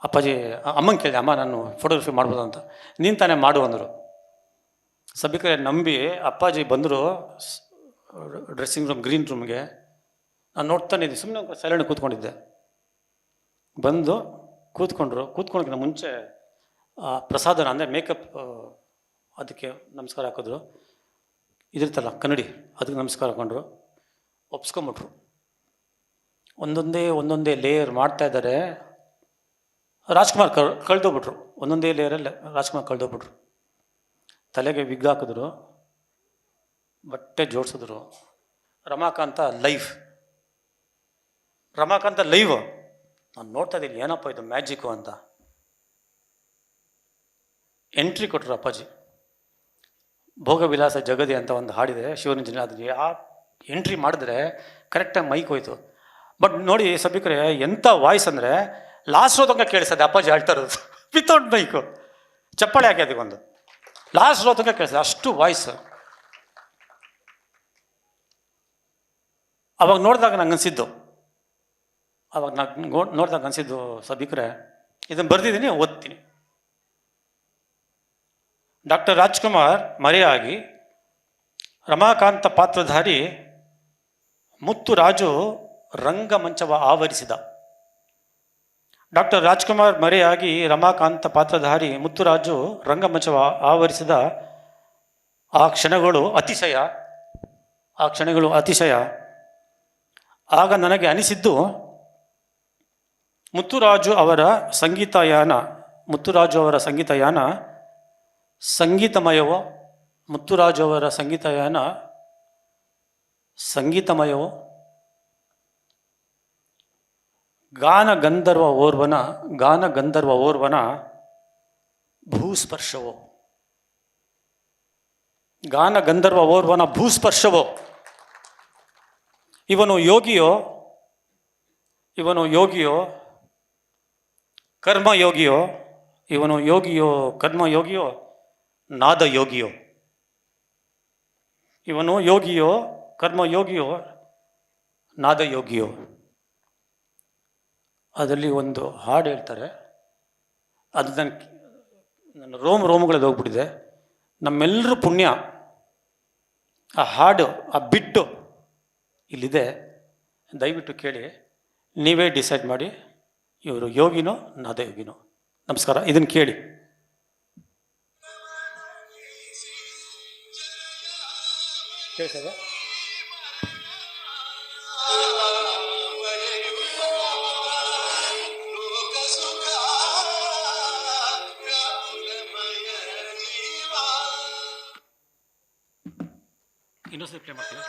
ಅಪ್ಪಾಜಿ ಅಮ್ಮಂಗೆ ಕೇಳಿದೆ, ಅಮ್ಮ ನಾನು ಫೋಟೋಗ್ರಫಿ ಮಾಡ್ಬೋದು ಅಂತ. ನೀನು ತಾನೇ ಮಾಡು ಅಂದರು. ಸಭಿಕರೇ ನಂಬಿ ಅಪ್ಪಾಜಿ ಬಂದರು ಡ್ರೆಸ್ಸಿಂಗ್ ರೂಮ್, ಗ್ರೀನ್ ರೂಮ್ಗೆ. ನಾನು ನೋಡ್ತಾನೆ ಇದ್ದೆ, ಸುಮ್ಮನೆ ಸೈಲೆಂಟ್ ಕೂತ್ಕೊಂಡಿದ್ದೆ. ಬಂದು ಕೂತ್ಕೊಂಡಕ್ಕಿಂತ ಮುಂಚೆ ಪ್ರಸಾದನ ಅಂದರೆ ಮೇಕಪ್ ಅದಕ್ಕೆ ನಮಸ್ಕಾರ ಹಾಕಿದ್ರು. ಇದಿರ್ತಲ್ಲ ಕನ್ನಡಿ, ಅದಕ್ಕೆ ನಮಸ್ಕಾರ ಹಾಕೊಂಡ್ರು, ಒಪ್ಸ್ಕೊಂಬಿಟ್ರು. ಒಂದೊಂದೇ ಲೇಯರ್ ಮಾಡ್ತಾ ಇದ್ದಾರೆ. ರಾಜ್ಕುಮಾರ್ ಕಳೆದೋಗ್ಬಿಟ್ರು. ಒಂದೊಂದೇ ಲೇಯರಲ್ಲಿ ರಾಜ್ಕುಮಾರ್ ಕಳೆದೋಗ್ಬಿಟ್ರು. ತಲೆಗೆ ವಿಗ್ ಹಾಕಿದ್ರು, ಬಟ್ಟೆ ಜೋಡಿಸಿದ್ರು. ರಮಾಕಾಂತ ಲೈವ್. ನಾನು ನೋಡ್ತಾ ಇದ್ದೀನಿ, ಏನಪ್ಪ ಇದು ಮ್ಯಾಜಿಕ್ಕು ಅಂತ. ಎಂಟ್ರಿ ಕೊಟ್ಟರು ಅಪ್ಪಾಜಿ. ಭೋಗವಿಲಾಸ ಜಗದಿ ಅಂತ ಒಂದು ಹಾಡಿದೆ, ಶಿವರಂಜನೆ. ಅದು ಆ ಎಂಟ್ರಿ ಮಾಡಿದ್ರೆ ಕರೆಕ್ಟಾಗಿ ಮೈಕ್ ಹೋಯ್ತು. ಬಟ್ ನೋಡಿ ಸಭಿಕರೇ, ಎಂಥ ವಾಯ್ಸ್ ಅಂದರೆ ಲಾಸ್ಟ್ ರೋ ತನಕ ಕೇಳಿಸ್ತದೆ ಅಪ್ಪಾಜಿ ಆಳ್ತಾ ಇರೋದು, ವಿತೌಟ್ ಮೈಕು. ಚಪ್ಪಾಳೆ ಹಾಕಿ ಅದಕ್ಕೊಂದು ಲಾಸ್ಟ್ ರೋ ತನಕ ಕೇಳಿಸ್ತದೆ, ಅಷ್ಟು ವಾಯ್ಸ್. ಅವಾಗ ನೋಡಿದಾಗ ನಂಗೆ ಅನಿಸಿದ್ದು ಸಭಿಕರೇ, ಇದನ್ನು ಬರೆದಿದ್ದೀನಿ, ಓದ್ತೀನಿ. ಡಾಕ್ಟರ್ ರಾಜ್ಕುಮಾರ್ ಮರೆಯಾಗಿ ರಮಾಕಾಂತ ಪಾತ್ರಧಾರಿ ಮುತ್ತುರಾಜು ರಂಗಮಂಚವ ಆವರಿಸಿದ. ಡಾಕ್ಟರ್ ರಾಜ್ಕುಮಾರ್ ಮರೆಯಾಗಿ ರಮಾಕಾಂತ ಪಾತ್ರಧಾರಿ ಮುತ್ತುರಾಜು ರಂಗಮಂಚವ ಆವರಿಸಿದ ಆ ಕ್ಷಣಗಳು ಅತಿಶಯ. ಆಗ ನನಗೆ ಅನಿಸಿದ್ದು, ಮುತ್ತುರಾಜು ಅವರ ಸಂಗೀತಯಾನ ಸಂಗೀತಮಯವೋ, ಮುತ್ತುರಾಜು ಅವರ ಸಂಗೀತಮಯವೋ, ಗಾನಗಂಧರ್ವ ಓರ್ವನ ಭೂಸ್ಪರ್ಶವೋ. ಇವನು ಯೋಗಿಯೋ ಕರ್ಮಯೋಗಿಯೋ ನಾದಯೋಗಿಯೋ. ಇವನು ಯೋಗಿಯೋ ಕರ್ಮಯೋಗಿಯೋ ನಾದಯೋಗಿಯೋ. ಅದರಲ್ಲಿ ಒಂದು ಹಾಡು ಹೇಳ್ತಾರೆ, ಅದು ನನ್ನ ರೋಮಗಳಲ್ಲಿ ಹೋಗ್ಬಿಟ್ಟಿದೆ. ನಮ್ಮೆಲ್ಲರೂ ಪುಣ್ಯ. ಆ ಹಾಡು, ಆ ಬಿಟ್ಟು ಇಲ್ಲಿದೆ, ದಯವಿಟ್ಟು ಕೇಳಿ. ನೀವೇ ಡಿಸೈಡ್ ಮಾಡಿ, ಇವರು ಯೋಗಿನೋ ನಾದಯೋಗಿನೋ. ನಮಸ್ಕಾರ. ಇದನ್ನು ಕೇಳಿ. ಕೇಳಿಸದ? ಇನ್ನೊಂದ್ಸತಿ ಪ್ಲೇ ಮಾಡ್ತೀನಿ.